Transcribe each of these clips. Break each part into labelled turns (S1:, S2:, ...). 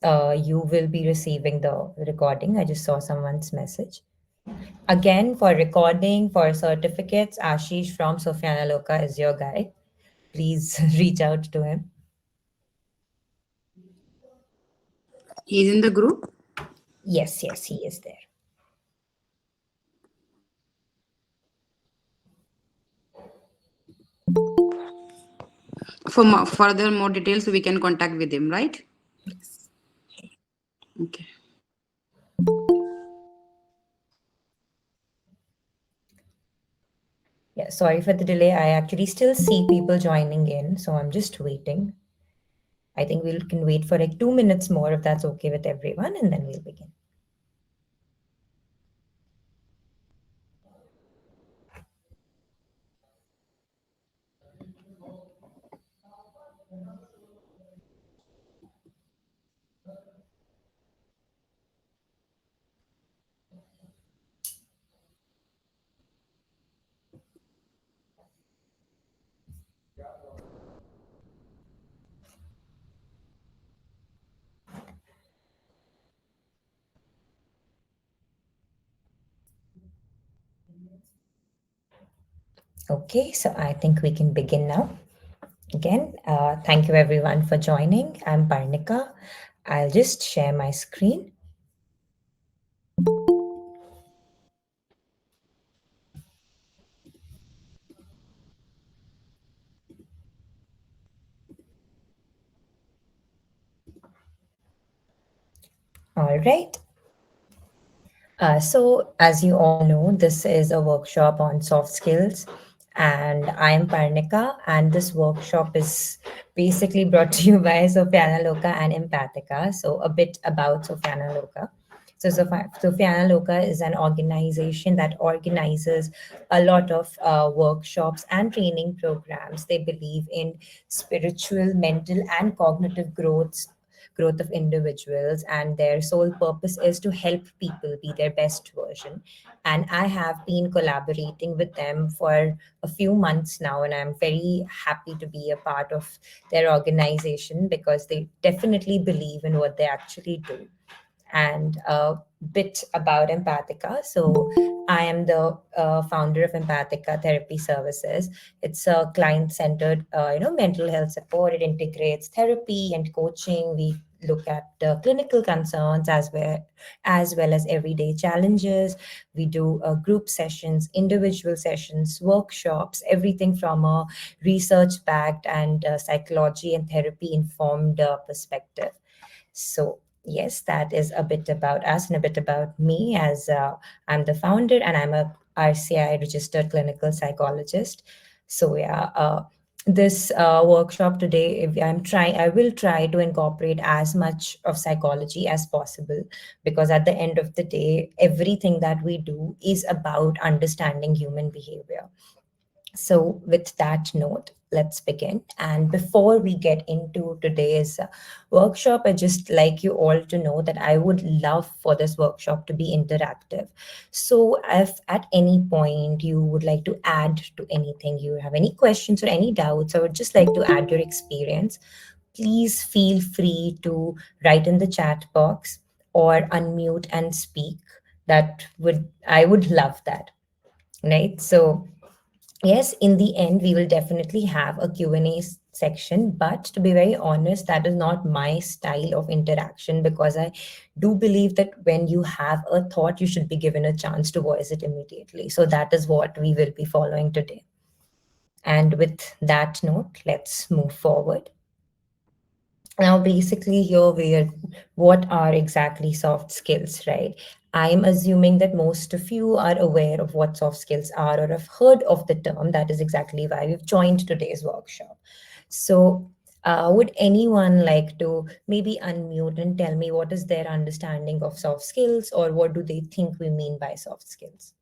S1: you will be receiving the recording. I just saw someone's message. Again, for recording, for certificates, Ashish from Sofia Loka is your guy. Please reach out to him.
S2: He's in the group.
S1: Yes, yes, he is there.
S2: For further more details, we can contact with him, right?
S1: Yes.
S2: Okay.
S1: Yeah, sorry for the delay. I actually still see people joining in, so I'm just waiting. I think we can wait for like 2 minutes more if that's okay with everyone, and then we'll begin. Okay, so I think we can begin now. Again, thank you everyone for joining. I'm Parnika. I'll just share my screen. All right. So, as you all know, this is a workshop on soft skills, and I am Parnika. And this workshop is basically brought to you by Sofiana Loka and Empathica. So, a bit about Sofiana Loka. So, Sofiana Loka is an organization that organizes a lot of workshops and training programs. They believe in spiritual, mental, and cognitive growth of individuals, and their sole purpose is to help people be their best version. And I have been collaborating with them for a few months now, and I'm very happy to be a part of their organization because they definitely believe in what they actually do. And a bit about Empathica. So, I am the founder of Empathica Therapy Services. It's a client-centered, mental health support. It integrates therapy and coaching. We look at clinical concerns as well as everyday challenges. We do group sessions, individual sessions, workshops, everything from a research-backed and psychology and therapy-informed perspective. So, yes, that is a bit about us and a bit about me as I'm the founder and I'm a RCI registered clinical psychologist. So, yeah, this workshop today, if I will try to incorporate as much of psychology as possible because at the end of the day, everything that we do is about understanding human behavior. So, with that note, let's begin. And before we get into today's workshop, I just like you all to know that I would love for this workshop to be interactive. So, if at any point you would like to add to anything, you have any questions or any doubts, or would just like to add your experience, please feel free to write in the chat box or unmute and speak. That would I would love that, right? So, yes, in the end we will definitely have a Q&A section, but to be very honest, that is not my style of interaction because I do believe that when you have a thought, you should be given a chance to voice it immediately. So that is what we will be following today. And with that note, let's move forward. Now, basically, here what are exactly soft skills, right? I'm assuming that most of you are aware of what soft skills are or have heard of the term. That is exactly why we've joined today's workshop. So, would anyone like to maybe unmute and tell me what is their understanding of soft skills or what do they think we mean by soft skills?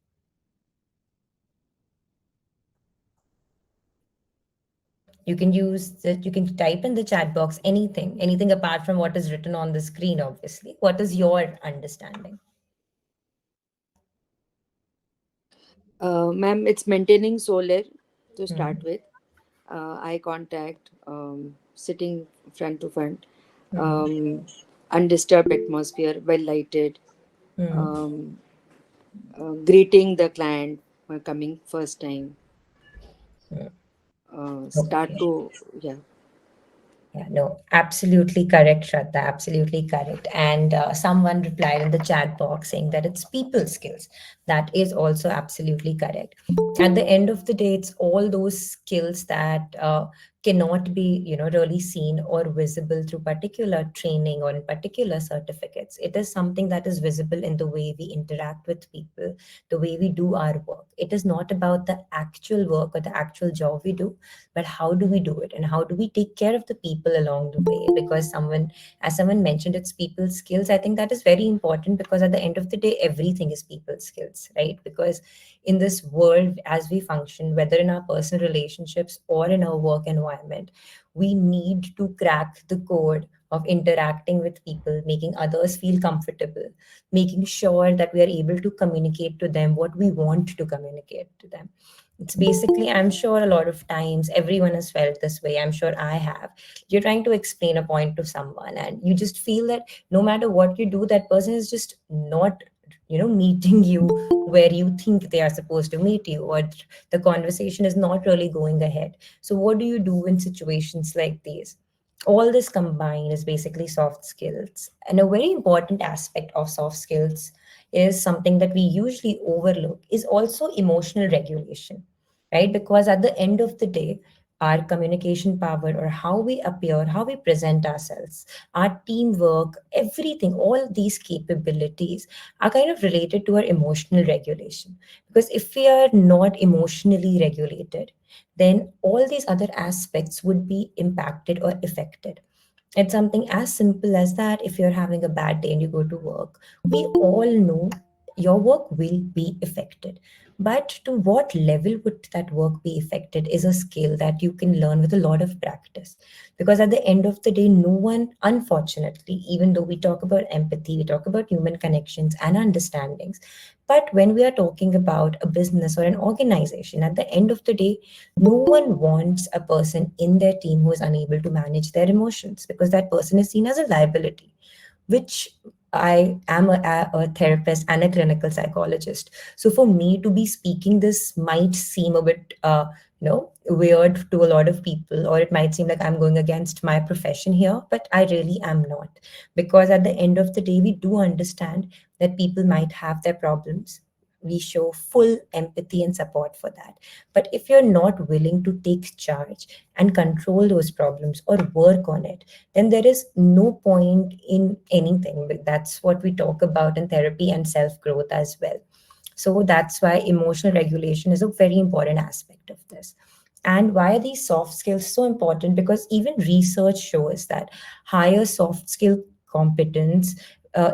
S1: You can type in the chat box anything apart from what is written on the screen, obviously. What is your understanding?
S3: Ma'am, it's maintaining solar to start
S1: Hmm.
S3: with. Eye contact, sitting front to front,
S1: Hmm.
S3: um, undisturbed atmosphere, well lighted,
S1: Hmm.
S3: um, greeting the client coming first time, start
S1: Okay.
S3: to, yeah.
S1: Yeah, no, absolutely correct, Shraddha. Absolutely correct. And someone replied in the chat box saying that it's people skills. That is also absolutely correct. At the end of the day, it's all those skills that cannot be, really seen or visible through particular training or in particular certificates. It is something that is visible in the way we interact with people, the way we do our work. It is not about the actual work or the actual job we do, but how do we do it and how do we take care of the people along the way? Because someone mentioned, it's people skills. I think that is very important, because at the end of the day, everything is people skills, right? Because in this world, as we function, whether in our personal relationships or in our work environment, we need to crack the code of interacting with people, making others feel comfortable, making sure that we are able to communicate to them what we want to communicate to them. It's basically, I'm sure a lot of times everyone has felt this way. I'm sure I have. You're trying to explain a point to someone, and you just feel that no matter what you do, that person is just not, meeting you where you think they are supposed to meet you, or the conversation is not really going ahead. So, what do you do in situations like these? All this combined is basically soft skills. And a very important aspect of soft skills is something that we usually overlook is also emotional regulation, right? Because at the end of the day, our communication power, or how we appear, how we present ourselves, our teamwork, everything, all these capabilities are kind of related to our emotional regulation. Because if we are not emotionally regulated, then all these other aspects would be impacted or affected. It's something as simple as that. If you're having a bad day and you go to work, we all know your work will be affected. But to what level would that work be affected is a skill that you can learn with a lot of practice. Because at the end of the day, no one, unfortunately, even though we talk about empathy, we talk about human connections and understandings, but when we are talking about a business or an organization, at the end of the day, no one wants a person in their team who is unable to manage their emotions, because that person is seen as a liability, which I am a therapist and a clinical psychologist. So for me to be speaking this might seem a bit, weird to a lot of people, or it might seem like I'm going against my profession here, but I really am not. Because at the end of the day, we do understand that people might have their problems. We show full empathy and support for that. But if you're not willing to take charge and control those problems or work on it, then there is no point in anything. But that's what we talk about in therapy and self growth as well. So that's why emotional regulation is a very important aspect of this. And why are these soft skills so important? Because even research shows that higher soft skill competence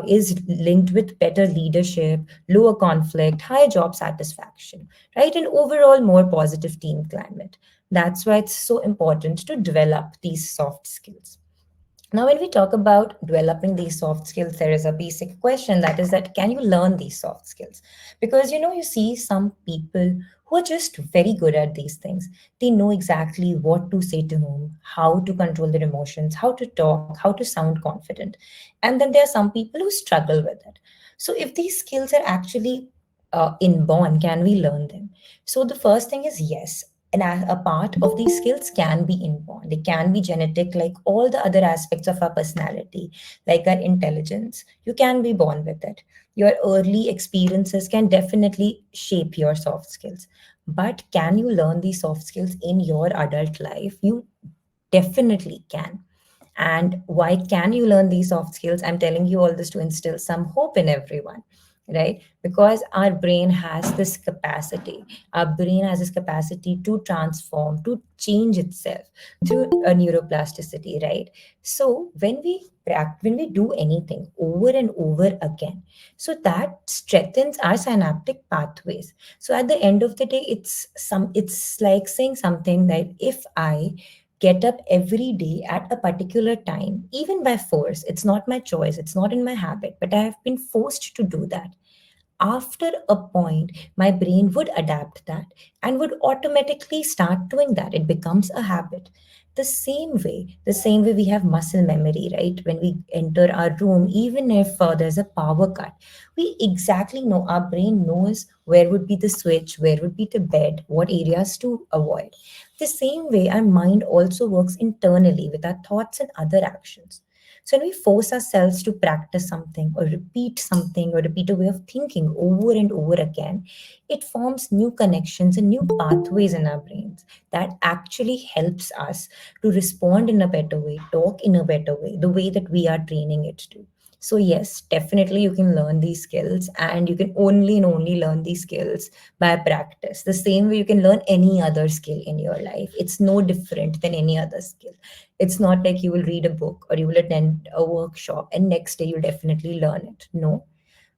S1: is linked with better leadership, lower conflict, higher job satisfaction, right? And overall more positive team climate. That's why it's so important to develop these soft skills. Now, when we talk about developing these soft skills, there is a basic question, that is that can you learn these soft skills? Because you see some people who are just very good at these things. They know exactly what to say to whom, how to control their emotions, how to talk, how to sound confident. And then there are some people who struggle with it. So if these skills are actually inborn, can we learn them? So the first thing is yes, and a part of these skills can be inborn. They can be genetic, like all the other aspects of our personality, like our intelligence. You can be born with it. Your early experiences can definitely shape your soft skills. But can you learn these soft skills in your adult life? You definitely can. And why can you learn these soft skills? I'm telling you all this to instill some hope in everyone, right? Because our brain has this capacity. Our brain has this capacity to transform, to change itself through a neuroplasticity, right? So when we do anything over and over again, so that strengthens our synaptic pathways. So at the end of the day, it's like saying something that if I get up every day at a particular time, even by force. It's not my choice, it's not in my habit, but I have been forced to do that. After a point, my brain would adapt that and would automatically start doing that. It becomes a habit. The same way we have muscle memory, right? When we enter our room, even if there's a power cut, we exactly know, our brain knows where would be the switch, where would be the bed, what areas to avoid. The same way our mind also works internally with our thoughts and other actions. So when we force ourselves to practice something or repeat a way of thinking over and over again, it forms new connections and new pathways in our brains that actually helps us to respond in a better way, talk in a better way, the way that we are training it to. So yes, definitely you can learn these skills, and you can only and only learn these skills by practice. The same way you can learn any other skill in your life. It's no different than any other skill. It's not like you will read a book or you will attend a workshop and next day you'll definitely learn it. No,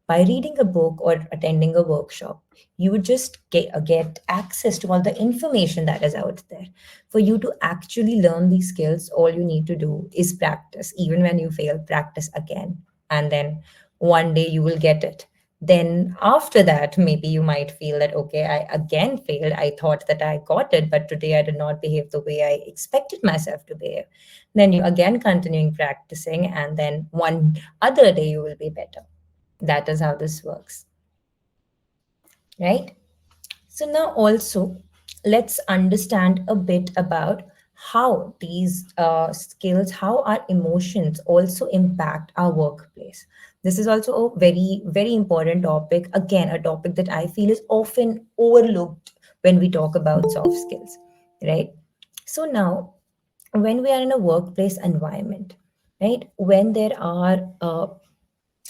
S1: by reading a book or attending a workshop, you would just get access to all the information that is out there. For you to actually learn these skills, all you need to do is practice. Even when you fail, practice again. And then one day you will get it. Then after that, maybe you might feel that, okay, I again failed. I thought that I got it, but today I did not behave the way I expected myself to behave. Then you again continuing practicing, and then one other day you will be better. That is how this works, right? So now also let's understand a bit about how these skills, how our emotions also impact our workplace. This is also a very, very important topic. Again, a topic that I feel is often overlooked when we talk about soft skills, right? So now, when we are in a workplace environment, right, when there are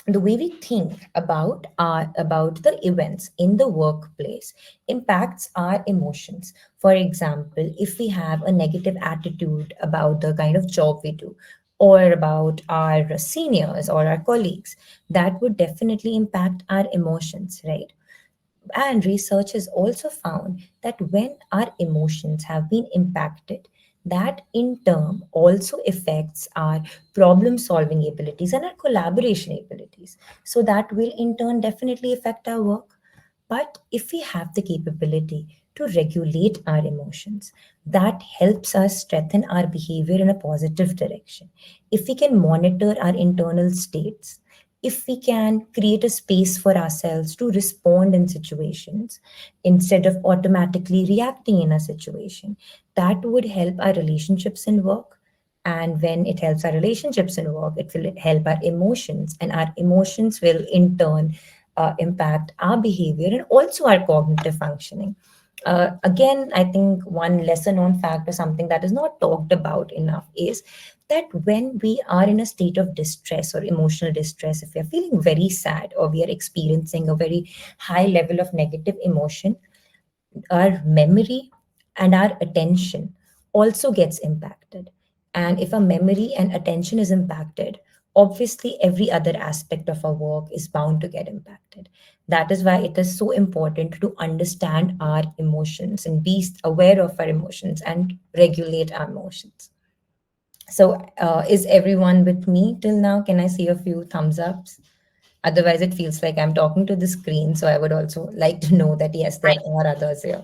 S1: the way we think about the events in the workplace impacts our emotions. For example, if we have a negative attitude about the kind of job we do, or about our seniors or our colleagues, that would definitely impact our emotions, right? And research has also found that when our emotions have been impacted, that in turn also affects our problem solving abilities and our collaboration abilities. So that will in turn definitely affect our work. But if we have the capability to regulate our emotions, that helps us strengthen our behavior in a positive direction. If we can monitor our internal states, if we can create a space for ourselves to respond in situations instead of automatically reacting in a situation, that would help our relationships in work. And when it helps our relationships in work, it will help our emotions, and our emotions will in turn impact our behavior and also our cognitive functioning. Again, I think one lesser known fact or something that is not talked about enough is that when we are in a state of distress or emotional distress, if we are feeling very sad or we are experiencing a very high level of negative emotion, our memory and our attention also gets impacted. And if our memory and attention is impacted, obviously every other aspect of our work is bound to get impacted. That is why it is so important to understand our emotions and be aware of our emotions and regulate our emotions. So, is everyone with me till now? Can I see a few thumbs ups? Otherwise, it feels like I'm talking to the screen. So, I would also like to know that yes, there
S2: I
S1: are others here.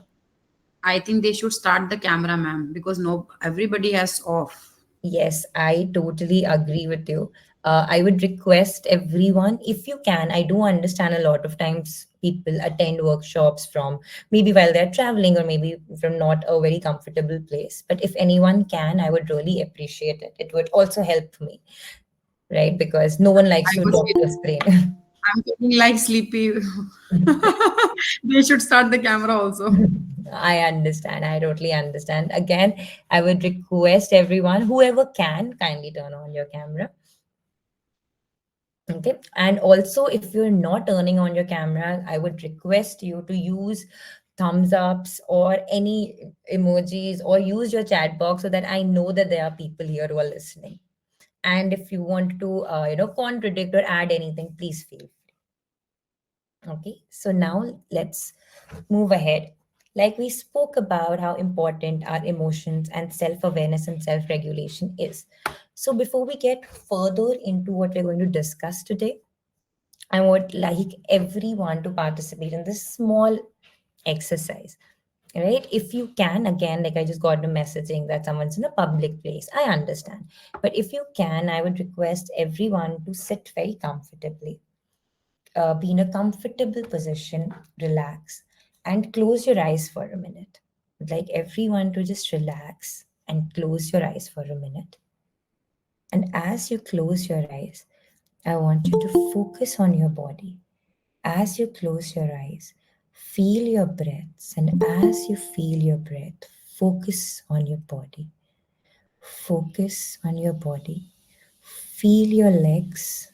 S2: I think they should start the camera, ma'am, because no everybody has off.
S1: Yes, I totally agree with you. I would request everyone, if you can, I do understand a lot of times people attend workshops from maybe while they're traveling or maybe from not a very comfortable place. But if anyone can, I would really appreciate it. It would also help me, right? Because no one likes
S2: I
S1: to
S2: was
S1: talk to a
S2: feeling
S1: screen.
S2: I'm feeling like sleepy. They should start the camera also.
S1: I understand. I totally understand. Again, I would request everyone, whoever can, kindly turn on your camera. Okay. And also, if you're not turning on your camera, I would request you to use thumbs ups or any emojis or use your chat box so that I know that there are people here who are listening. And if you want to, contradict or add anything, please feel. Okay, so now let's move ahead. Like we spoke about how important our emotions and self awareness and self regulation is. So, before we get further into what we're going to discuss today, I would like everyone to participate in this small exercise. right? If you can, again, like I just got a messaging that someone's in a public place, I understand. But if you can, I would request everyone to sit very comfortably, be in a comfortable position, relax, and close your eyes for a minute. I'd like everyone to just relax and close your eyes for a minute. And as you close your eyes, I want you to focus on your body. As you close your eyes, feel your breaths. And as you feel your breath, focus on your body. Focus on your body. Feel your legs.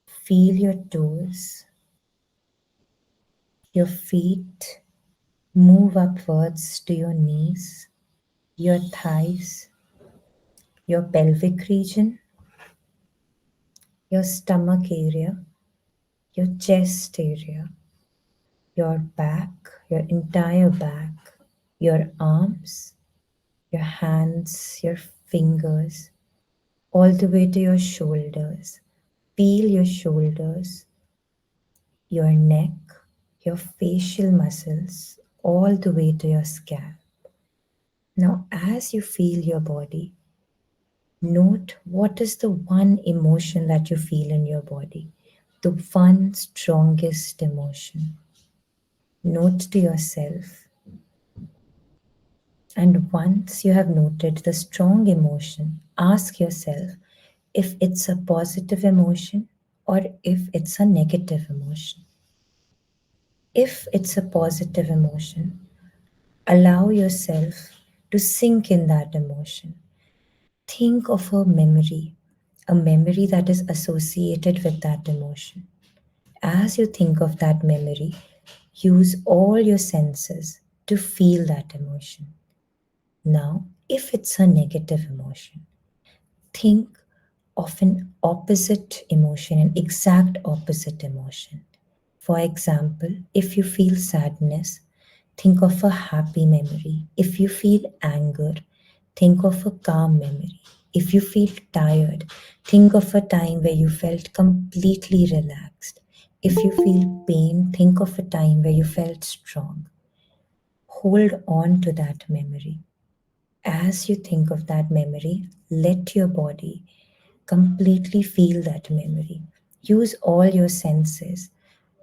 S1: Feel your toes. Your feet move upwards to your knees, your thighs, your pelvic region, your stomach area, your chest area, your back, your entire back, your arms, your hands, your fingers, all the way to your shoulders. Feel your shoulders, your neck, your facial muscles, all the way to your scalp. Now, as you feel your body, note what is the one emotion that you feel in your body, the one strongest emotion. Note to yourself. And once you have noted the strong emotion, ask yourself if it's a positive emotion or if it's a negative emotion. If it's a positive emotion, allow yourself to sink in that emotion. Think of a memory that is associated with that emotion. As you think of that memory, use all your senses to feel that emotion. Now, if it's a negative emotion, think of an opposite emotion, an exact opposite emotion. For example, if you feel sadness, think of a happy memory. If you feel anger, think of a calm memory. If you feel tired, think of a time where you felt completely relaxed. If you feel pain, think of a time where you felt strong. Hold on to that memory. As you think of that memory, let your body completely feel that memory. Use all your senses.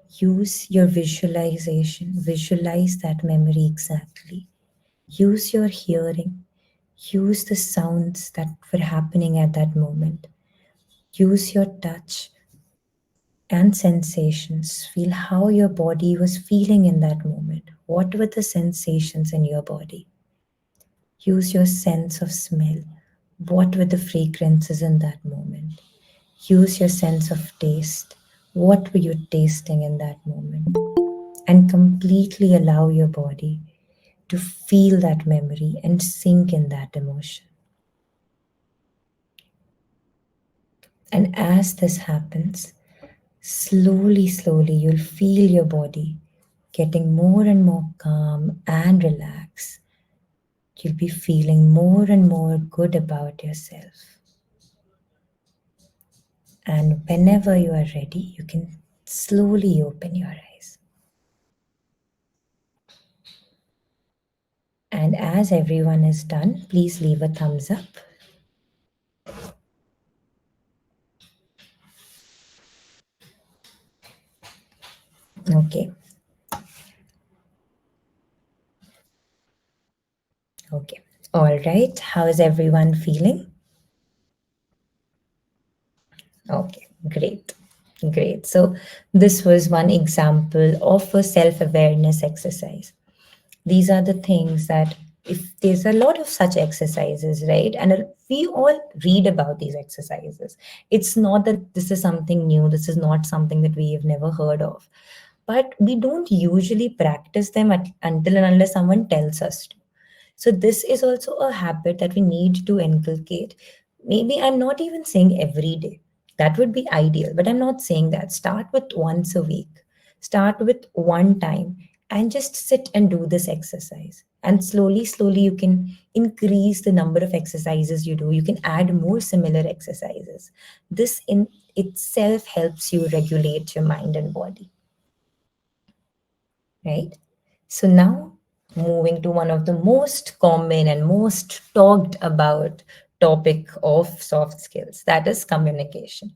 S1: Use your visualization. Visualize that memory exactly. Use your hearing. Use the sounds that were happening at that moment. Use your touch and sensations. Feel how your body was feeling in that moment. What were the sensations in your body? Use your sense of smell. What were the fragrances in that moment? Use your sense of taste. What were you tasting in that moment? And completely allow your body to feel that memory and sink in that emotion. And as this happens, slowly, you'll feel your body getting more and more calm and relaxed. You'll be feeling more and more good about yourself. And whenever you are ready, you can slowly open your eyes. And as everyone is done, please leave a thumbs up. Okay. Okay. All right. How is everyone feeling? Okay. Great. Great. So, this was one example of a self awareness exercise. These are the things that, if there's a lot of such exercises, right? And we all read about these exercises. It's not that this is something new, this is not something that we have never heard of. But we don't usually practice them until and unless someone tells us to. So this is also a habit that we need to inculcate. Maybe I'm not even saying every day. That would be ideal, but I'm not saying that. Start with once a week. Start with one time and just sit and do this exercise. And slowly, you can increase the number of exercises you do. You can add more similar exercises. This in itself helps you regulate your mind and body, right? So now moving to one of the most common and most talked about topic of soft skills, that is communication.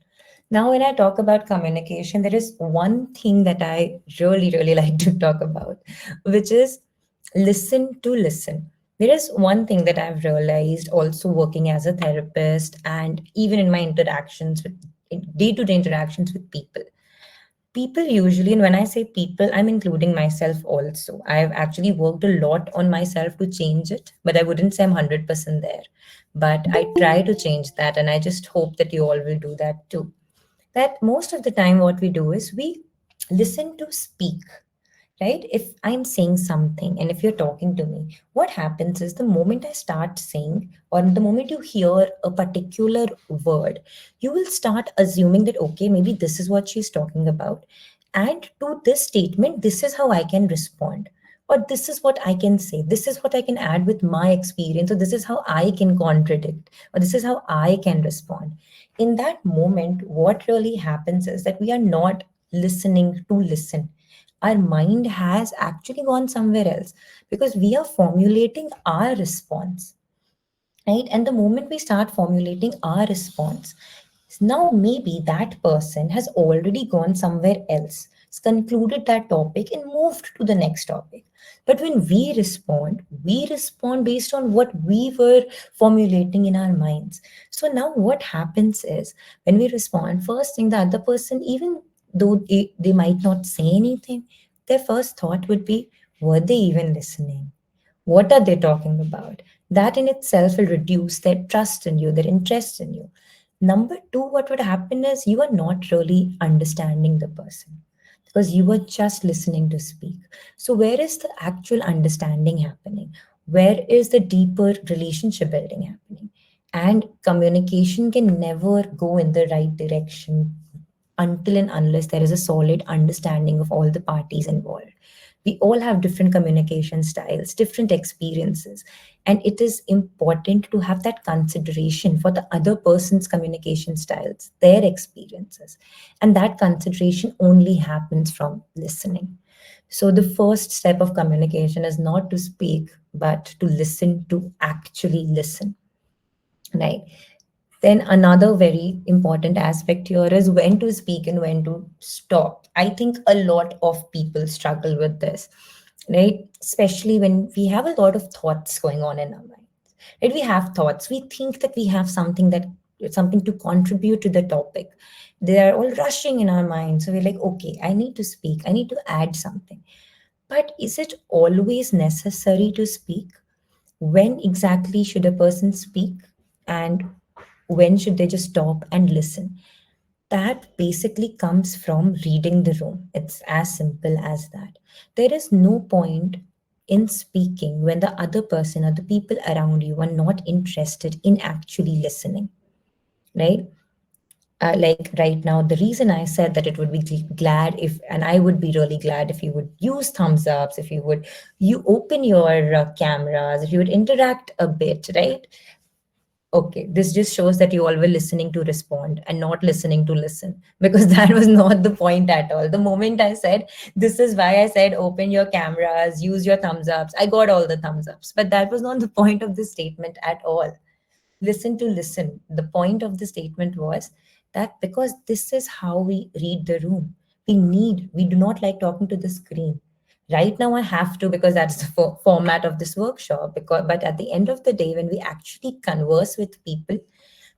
S1: Now, when I talk about communication, there is one thing that I really, really like to talk about, which is listen to listen. There is one thing that I've realized also working as a therapist and even in my interactions with day to day interactions with people. People usually, and when I say people, I'm including myself also. I've actually worked a lot on myself to change it, but I wouldn't say I'm 100% there. But I try to change that, and I just hope that you all will do that too. That most of the time, what we do is we listen to speak, right? If I'm saying something and if you're talking to me, what happens is the moment I start saying, or the moment you hear a particular word, you will start assuming that, okay, maybe this is what she's talking about. And to this statement, this is how I can respond. Or this is what I can say. This is what I can add with my experience. Or this is how I can contradict. Or this is how I can respond. In that moment, what really happens is that we are not listening to listen. Our mind has actually gone somewhere else because we are formulating our response, right? And the moment we start formulating our response, now maybe that person has already gone somewhere else, has concluded that topic and moved to the next topic. But when we respond based on what we were formulating in our minds. So now what happens is when we respond, first thing the other person, even though they might not say anything, their first thought would be, were they even listening? What are they talking about? That in itself will reduce their trust in you, their interest in you. Number two, what would happen is you are not really understanding the person because you were just listening to speak. So, where is the actual understanding happening? Where is the deeper relationship building happening? And communication can never go in the right direction until and unless there is a solid understanding of all the parties involved. We all have different communication styles, different experiences, and it is important to have that consideration for the other person's communication styles, their experiences. And that consideration only happens from listening. So, the first step of communication is not to speak, but to listen, to actually listen, right? Then another very important aspect here is when to speak and when to stop. I think a lot of people struggle with this, right? Especially when we have a lot of thoughts going on in our mind. Right? We have thoughts. We think that we have something to contribute to the topic. They are all rushing in our mind. So we're like, okay, I need to speak. I need to add something. But is it always necessary to speak? When exactly should a person speak? And when should they just stop and listen? That basically comes from reading the room. It's as simple as that. There is no point in speaking when the other person or the people around you are not interested in actually listening, right? Like right now, the reason I said that it would be glad if, and I would be really glad if you would use thumbs ups, if you open your cameras, if you would interact a bit, right? Okay, this just shows that you all were listening to respond and not listening to listen because that was not the point at all. The moment I said, this is why I said, open your cameras, use your thumbs ups, I got all the thumbs ups. But that was not the point of the statement at all. Listen to listen. The point of the statement was that because this is how we read the room, we do not like talking to the screen. Right now, I have to because that's the format of this workshop. But at the end of the day, when we actually converse with people,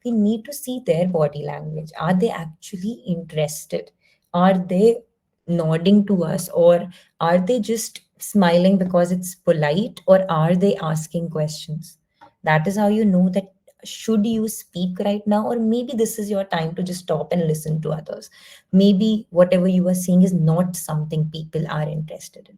S1: we need to see their body language. Are they actually interested? Are they nodding to us, or are they just smiling because it's polite, or are they asking questions? That is how you know that should you speak right now, or maybe this is your time to just stop and listen to others. Maybe whatever you are saying is not something people are interested in.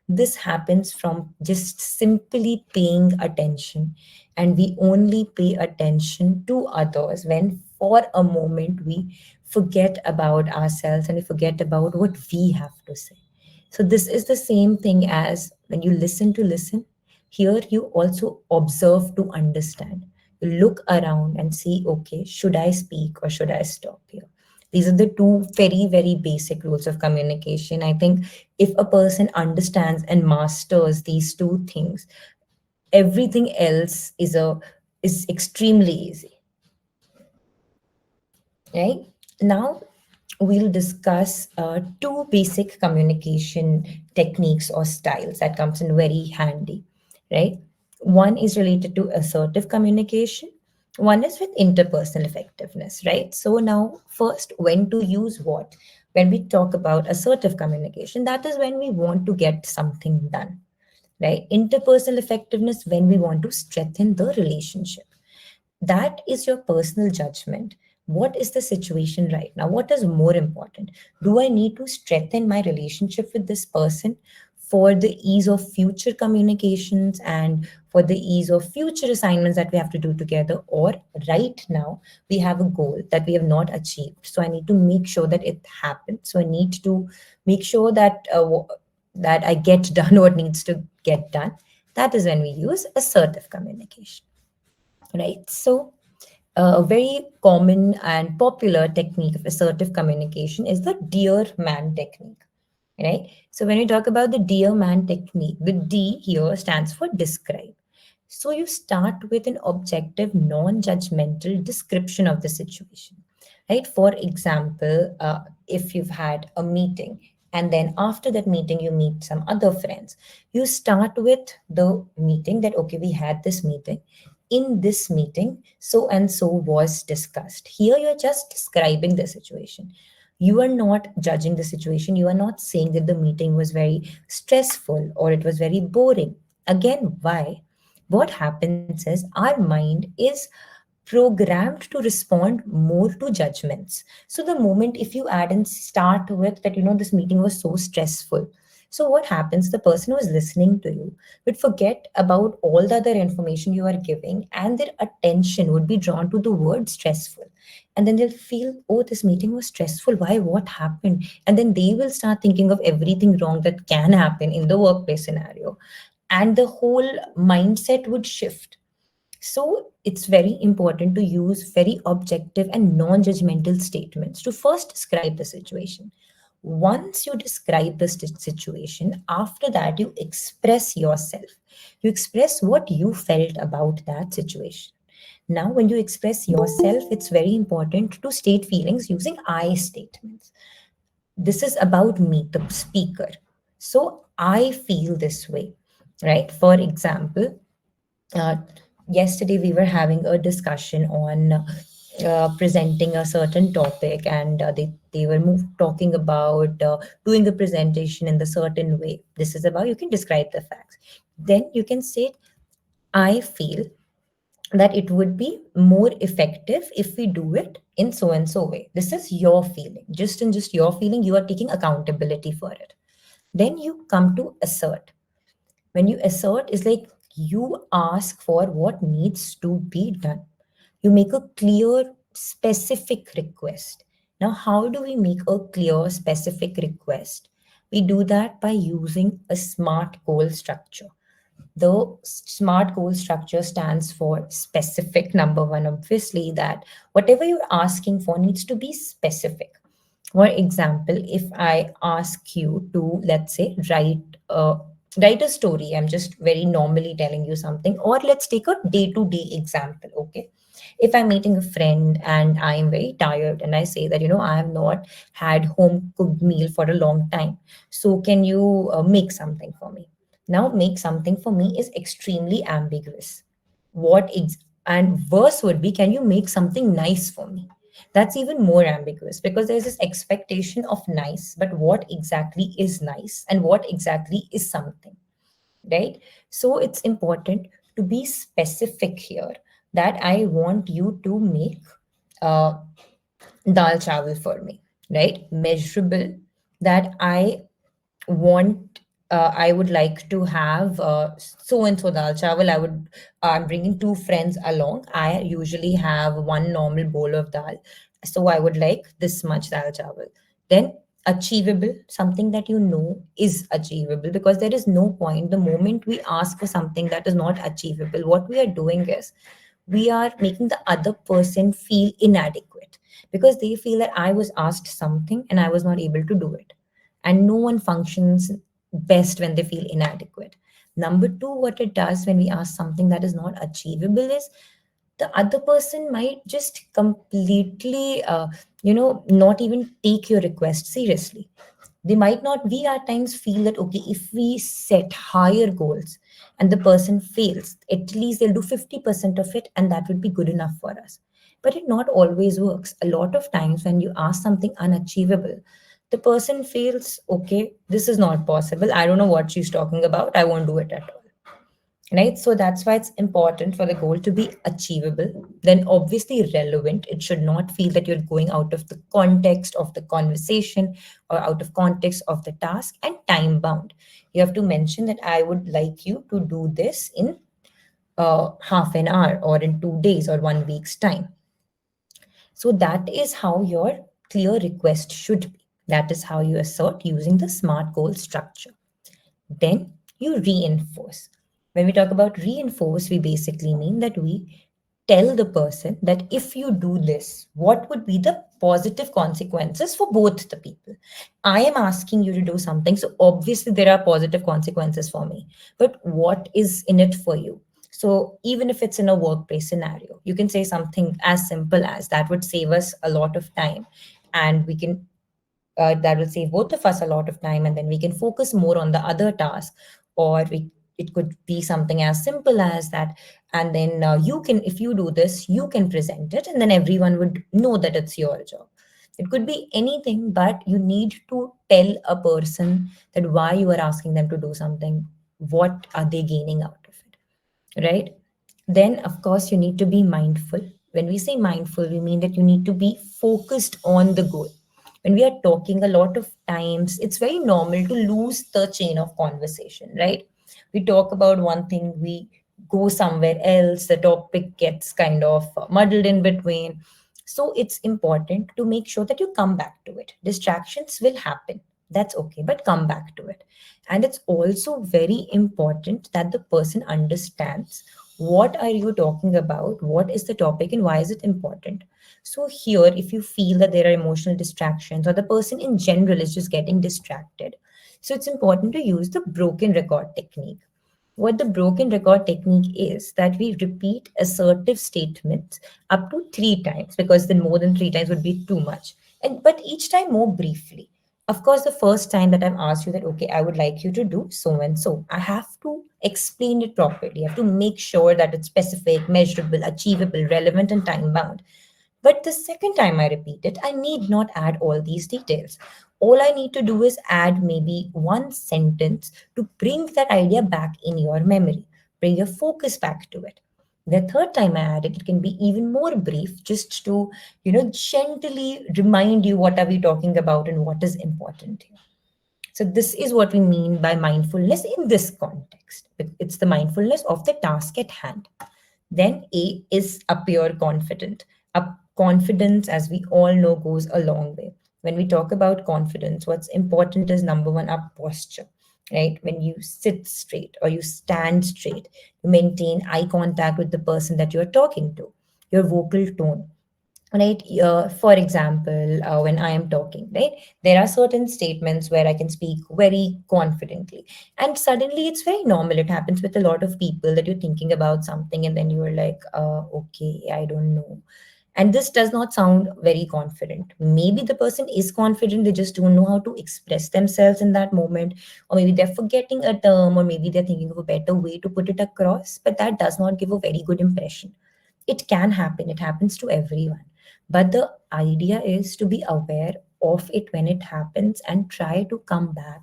S1: This happens from just simply paying attention, and we only pay attention to others when for a moment we forget about ourselves and we forget about what we have to say. So this is the same thing as when you listen to listen. Here you also observe to understand. You look around and see, okay, should I speak or should I stop here? These are the two very, very basic rules of communication. I think if a person understands and masters these two things, everything else is extremely easy. Right? Now we'll discuss two basic communication techniques or styles that comes in very handy, right? One is related to assertive communication. One is with interpersonal effectiveness, right? So now first, when to use what? When we talk about assertive communication, that is when we want to get something done, right? Interpersonal effectiveness, when we want to strengthen the relationship. That is your personal judgment. What is the situation right now? What is more important? Do I need to strengthen my relationship with this person for the ease of future communications and for the ease of future assignments that we have to do together? Or right now, we have a goal that we have not achieved. So I need to make sure that it happens. So I need to make sure that that I get done what needs to get done. That is when we use assertive communication, right? So, a very common and popular technique of assertive communication is the dear man technique, right? So, when we talk about the dear man technique, the D here stands for describe. So, you start with an objective, non judgmental description of the situation, right? For example, if you've had a meeting and then after that meeting you meet some other friends, you start with the meeting that, okay, we had this meeting. In this meeting, so and so was discussed. Here you're just describing the situation. You are not judging the situation. You are not saying that the meeting was very stressful or it was very boring. Again, why? What happens is our mind is programmed to respond more to judgments. So the moment if you add and start with that, this meeting was so stressful. So what happens? The person who is listening to you would forget about all the other information you are giving, and their attention would be drawn to the word stressful. And then they'll feel, oh, this meeting was stressful. Why? What happened? And then they will start thinking of everything wrong that can happen in the workplace scenario. And the whole mindset would shift. So it's very important to use very objective and non-judgmental statements to first describe the situation. Once you describe the situation, after that you express yourself. You express what you felt about that situation. Now, when you express yourself, it's very important to state feelings using I statements. This is about me, the speaker. So I feel this way, right? For example, uh, yesterday we were having a discussion on presenting a certain topic, and they were talking about doing a presentation in the certain way. This is about, you can describe the facts. Then you can say, I feel that it would be more effective if we do it in so and so way. This is your feeling. Just in just your feeling, you are taking accountability for it. Then you come to assert. When you assert, is like you ask for what needs to be done. You make a clear, specific request. Now, how do we make a clear, specific request? We do that by using a SMART goal structure. The SMART goal structure stands for specific. Number one, obviously, that whatever you're asking for needs to be specific. For example, if I ask you to, let's say, write a story, I'm just very normally telling you something, or let's take a day-to-day example, okay? If I'm meeting a friend and I am very tired and I say that, I have not had home cooked meal for a long time, so can you make something for me? Now, make something for me is extremely ambiguous. And worse would be, can you make something nice for me? That's even more ambiguous because there's this expectation of nice, but what exactly is nice and what exactly is something, right? So it's important to be specific here, that I want you to make uh, dal chawal for me, right? Measurable, that I would like to have so and so dal chawal. I'm bringing two friends along. I usually have one normal bowl of dal. So I would like this much dal chawal. Then achievable, something that is achievable, because there is no point the moment we ask for something that is not achievable. What we are doing is we are making the other person feel inadequate, because they feel that I was asked something and I was not able to do it. And no one functions best when they feel inadequate. Number two, what it does when we ask something that is not achievable is the other person might just completely, not even take your request seriously. They might not. We at times feel that, okay, if we set higher goals and the person fails, at least they'll do 50% of it and that would be good enough for us. But it not always works. A lot of times when you ask something unachievable, the person feels, okay, this is not possible, I don't know what she's talking about, I won't do it at all. Right, so that's why it's important for the goal to be achievable, then obviously relevant. It should not feel that you're going out of the context of the conversation or out of context of the task, and time bound. You have to mention that I would like you to do this in half an hour or in 2 days or 1 week's time. So that is how your clear request should be. That is how you assert using the SMART goal structure. Then you reinforce. When we talk about reinforce, we basically mean that we tell the person that if you do this, what would be the positive consequences for both the people? I am asking you to do something, so obviously there are positive consequences for me, but what is in it for you? So even if it's in a workplace scenario, you can say something as simple as that would save us a lot of time, and we can that will save both of us a lot of time, and then we can focus more on the other task. Or it could be something as simple as that, and then you can, if you do this, you can present it, and then everyone would know that it's your job. It could be anything, but you need to tell a person that why you are asking them to do something, what are they gaining out of it, right? Then of course you need to be mindful. When we say mindful, we mean that you need to be focused on the goal. When we are talking, a lot of times it's very normal to lose the chain of conversation, right? We talk about one thing, we go somewhere else, the topic gets kind of muddled in between. So it's important to make sure that you come back to it. Distractions will happen, that's okay, but come back to it. And it's also very important that the person understands what are you talking about, what is the topic, and why is it important. So here, if you feel that there are emotional distractions or the person in general is just getting distracted, so it's important to use the broken record technique. What the broken record technique is that we repeat assertive statements up to 3 times, because then more than 3 times would be too much. And but each time more briefly. Of course, the first time that I've asked you that, okay, I would like you to do so and so, I have to explain it properly. I have to make sure that it's specific, measurable, achievable, relevant, and time bound. But the second time I repeat it, I need not add all these details. All I need to do is add maybe one sentence to bring that idea back in your memory, bring your focus back to it. The third time I add it, it can be even more brief, just to, gently remind you what are we talking about and what is important here. So this is what we mean by mindfulness in this context. It's the mindfulness of the task at hand. Then A is appear confident. Confidence, as we all know, goes a long way. When we talk about confidence, what's important is number one, our posture, right? When you sit straight or you stand straight, you maintain eye contact with the person that you're talking to, your vocal tone, right? For example, when I am talking, right, there are certain statements where I can speak very confidently, and suddenly it's very normal. It happens with a lot of people that you're thinking about something and then you are like, okay, I don't know. And this does not sound very confident. Maybe the person is confident, they just don't know how to express themselves in that moment, or maybe they're forgetting a term, or maybe they're thinking of a better way to put it across, but that does not give a very good impression. It can happen, it happens to everyone. But the idea is to be aware of it when it happens and try to come back,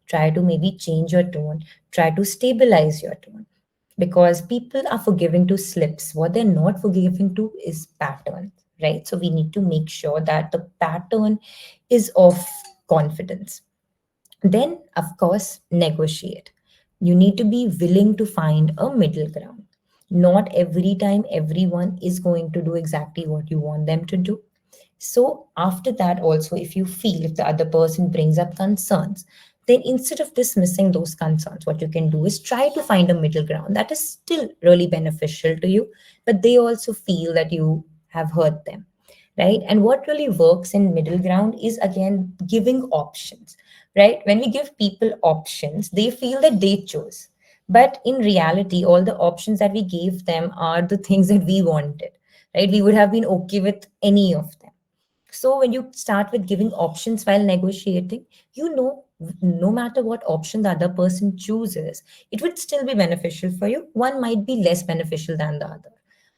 S1: try to maybe change your tone, try to stabilize your tone. Because people are forgiving to slips. What they're not forgiving to is patterns, right? So we need to make sure that the pattern is of confidence. Then, of course, negotiate. You need to be willing to find a middle ground. Not every time everyone is going to do exactly what you want them to do. So, after that, also, if you feel if the other person brings up concerns, then instead of dismissing those concerns, what you can do is try to find a middle ground that is still really beneficial to you, but they also feel that you have heard them. right? And what really works in middle ground is again giving options, right? When we give people options, they feel that they chose. But in reality, all the options that we gave them are the things that we wanted, right? We would have been okay with any of them. So when you start with giving options while negotiating, you know, no matter what option the other person chooses, it would still be beneficial for you. One might be less beneficial than the other.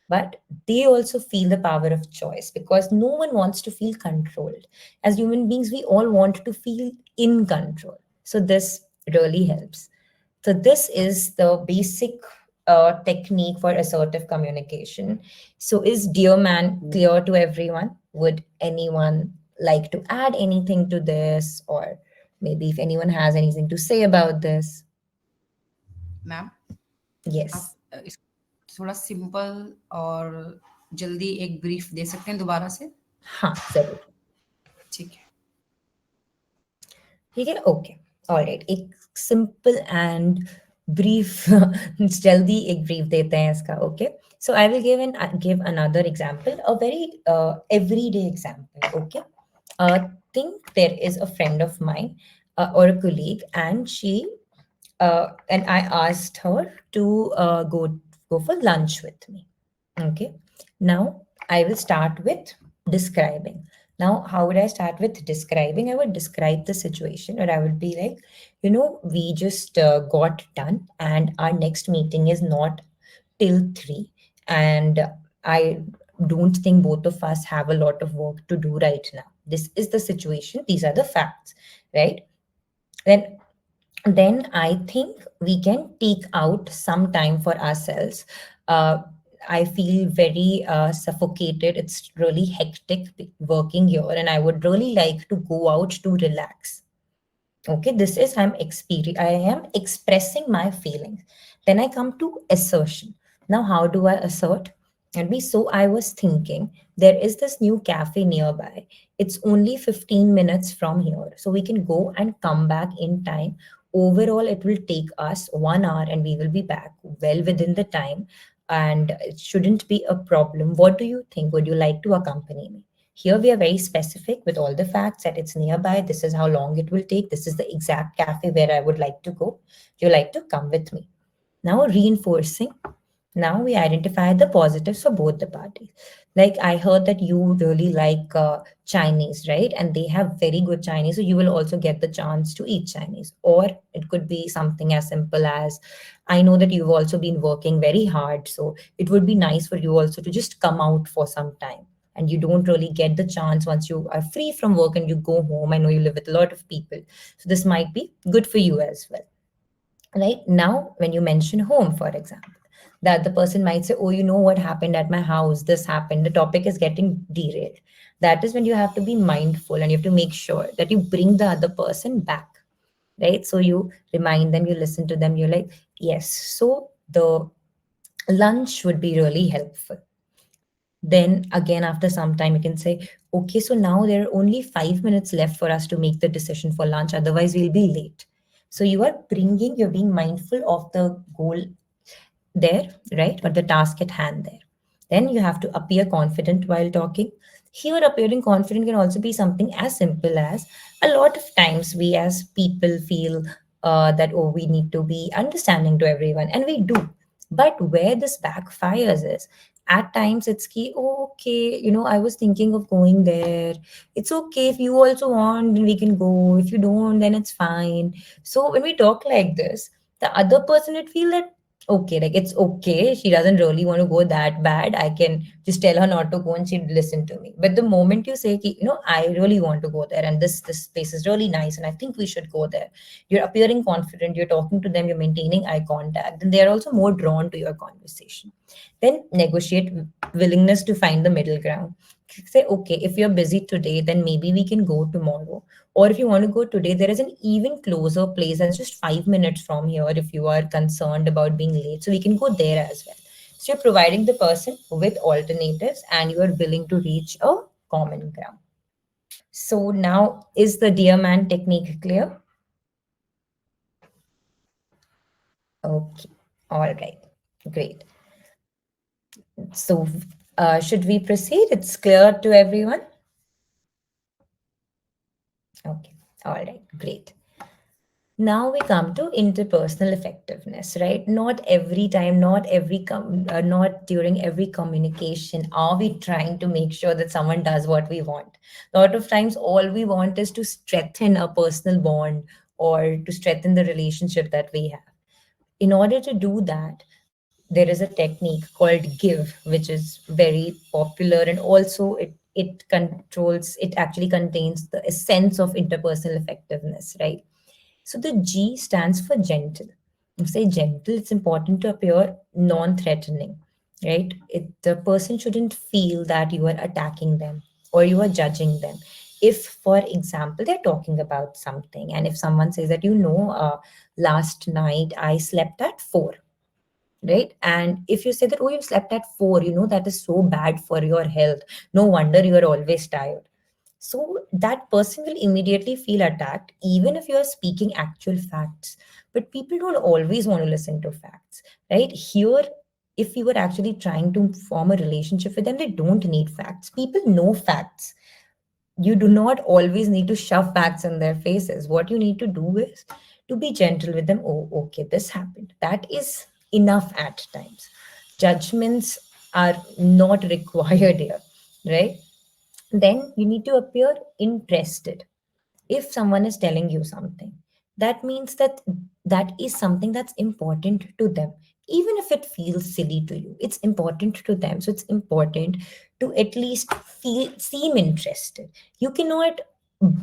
S1: But they also feel the power of choice because no one wants to feel controlled. As human beings, we all want to feel in control. So this really helps. So this is the basic technique for assertive communication. So is Dear Man clear to everyone? Would anyone like to add anything to this, or maybe if anyone has anything to say about this?
S2: Ma'am आप
S1: Yes.
S2: इस थोड़ा simple और जल्दी एक brief दे सकते हैं दोबारा से?
S1: हाँ जरूर.
S2: ठीक है.
S1: ठीक है. Okay. All right. एक simple and brief जल्दी एक brief देते हैं इसका. Okay. So I will give another example, a very everyday example. Okay. Think there is a friend of mine or a colleague, and and I asked her to go for lunch with me. Okay. Now I will start with describing. Now, how would I start with describing? I would describe the situation, or I would be like, we just got done, and our next meeting is not till 3. And I don't think both of us have a lot of work to do right now. This is the situation. These are the facts, right? Then I think we can take out some time for ourselves. I feel very suffocated. It's really hectic working here, and I would really like to go out to relax. Okay, this is I am expressing my feelings. Then I come to assertion. Now, how do I assert? I was thinking there is this new cafe nearby. It's only 15 minutes from here. So we can go and come back in time. Overall, it will take us 1 hour and we will be back well within the time. And it shouldn't be a problem. What do you think? Would you like to accompany me? Here we are very specific with all the facts that it's nearby. This is how long it will take. This is the exact cafe where I would like to go. You like to come with me. Now reinforcing. Now we identify the positives for both the parties. Like I heard that you really like Chinese, right? And they have very good Chinese. So you will also get the chance to eat Chinese. Or it could be something as simple as I know that you've also been working very hard. So it would be nice for you also to just come out for some time, and you don't really get the chance once you are free from work and you go home. I know you live with a lot of people, so this might be good for you as well. Right now, when you mention home, for example, that the person might say, oh, you know what happened at my house, this happened, the topic is getting derailed. That is when you have to be mindful and you have to make sure that you bring the other person back, right? So you remind them, you listen to them, you're like, yes, so the lunch would be really helpful. Then again, after some time, you can say, okay, so now there are only 5 minutes left for us to make the decision for lunch. Otherwise, we'll be late. So you're being mindful of the goal there, right? Or the task at hand there. Then you have to appear confident while talking. Here, appearing confident can also be something as simple as a lot of times we as people feel that, oh, we need to be understanding to everyone, and we do. But where this backfires is at times it's key, oh, okay, I was thinking of going there. It's okay if you also want, then we can go. If you don't, then it's fine. So when we talk like this, the other person would feel that okay, like it's okay. She doesn't really want to go that bad. I can just tell her not to go and she'd listen to me. But the moment you say, ki, I really want to go there and this place is really nice and I think we should go there. You're appearing confident, you're talking to them, you're maintaining eye contact, then they're also more drawn to your conversation. Then negotiate willingness to find the middle ground. Say, okay, if you're busy today, then maybe we can go tomorrow. Or if you want to go today, there is an even closer place that's just 5 minutes from here if you are concerned about being late. So we can go there as well. So you're providing the person with alternatives and you are willing to reach a common ground. So now, is the Dear Man technique clear? Okay. All right. Great. So Should we proceed? It's clear to everyone? Okay. All right. Great. Now we come to interpersonal effectiveness, right? Not every time, not during every communication are we trying to make sure that someone does what we want. A lot of times, all we want is to strengthen a personal bond or to strengthen the relationship that we have. In order to do that, there is a technique called give, which is very popular, and also it actually contains the essence of interpersonal effectiveness, right? So the G stands for gentle. You say gentle, it's important to appear non-threatening, right? The person shouldn't feel that you are attacking them or you are judging them. If, for example, they're talking about something, and if someone says that, last night I slept at 4, right? And if you say that, oh, you slept at 4, that is so bad for your health. No wonder you are always tired. So that person will immediately feel attacked, even if you are speaking actual facts. But people don't always want to listen to facts, right? Here, if you were actually trying to form a relationship with them, they don't need facts. People know facts. You do not always need to shove facts in their faces. What you need to do is to be gentle with them. Oh, okay, this happened. That is enough at times. Judgments are not required here, right? Then you need to appear interested. If someone is telling you something, that means that that is something that's important to them. Even if it feels silly to you, it's important to them. So it's important to at least seem interested. You cannot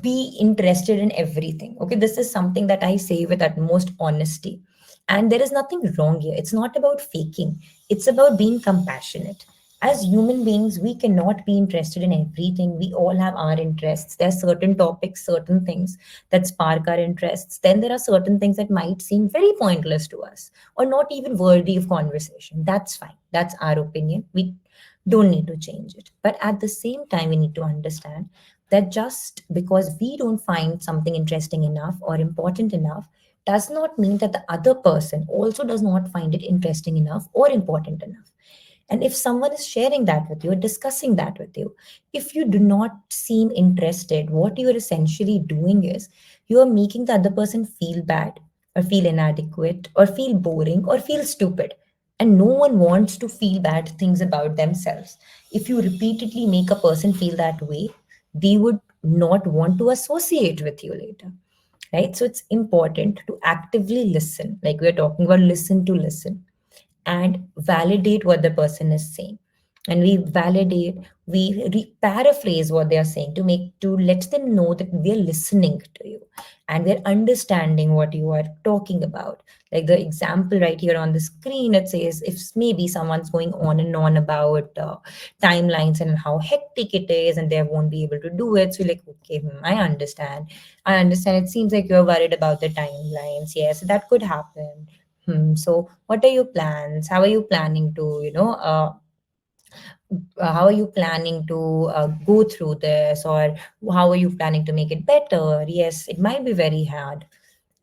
S1: be interested in everything. Okay, this is something that I say with utmost honesty. And there is nothing wrong here. It's not about faking, it's about being compassionate. As human beings, we cannot be interested in everything. We all have our interests. There are certain topics, certain things that spark our interests. Then there are certain things that might seem very pointless to us or not even worthy of conversation. That's fine. That's our opinion. We don't need to change it. But at the same time, we need to understand that just because we don't find something interesting enough or important enough does not mean that the other person also does not find it interesting enough or important enough. And if someone is sharing that with you or discussing that with you, if you do not seem interested, what you are essentially doing is you are making the other person feel bad or feel inadequate or feel boring or feel stupid. And no one wants to feel bad things about themselves. If you repeatedly make a person feel that way, they would not want to associate with you later, right? So it's important to actively listen, like we're talking about listen to listen, and validate what the person is saying. And we validate, paraphrase what they are saying to let them know that we're listening to you and we're understanding what you are talking about. Like the example right here on the screen, it says if maybe someone's going on and on about timelines and how hectic it is and they won't be able to do it. So like, okay, I understand. It seems like you're worried about the timelines. Yes, that could happen. So, what are your plans? How are you planning to, how are you planning to go through this, or how are you planning to make it better? Yes, it might be very hard.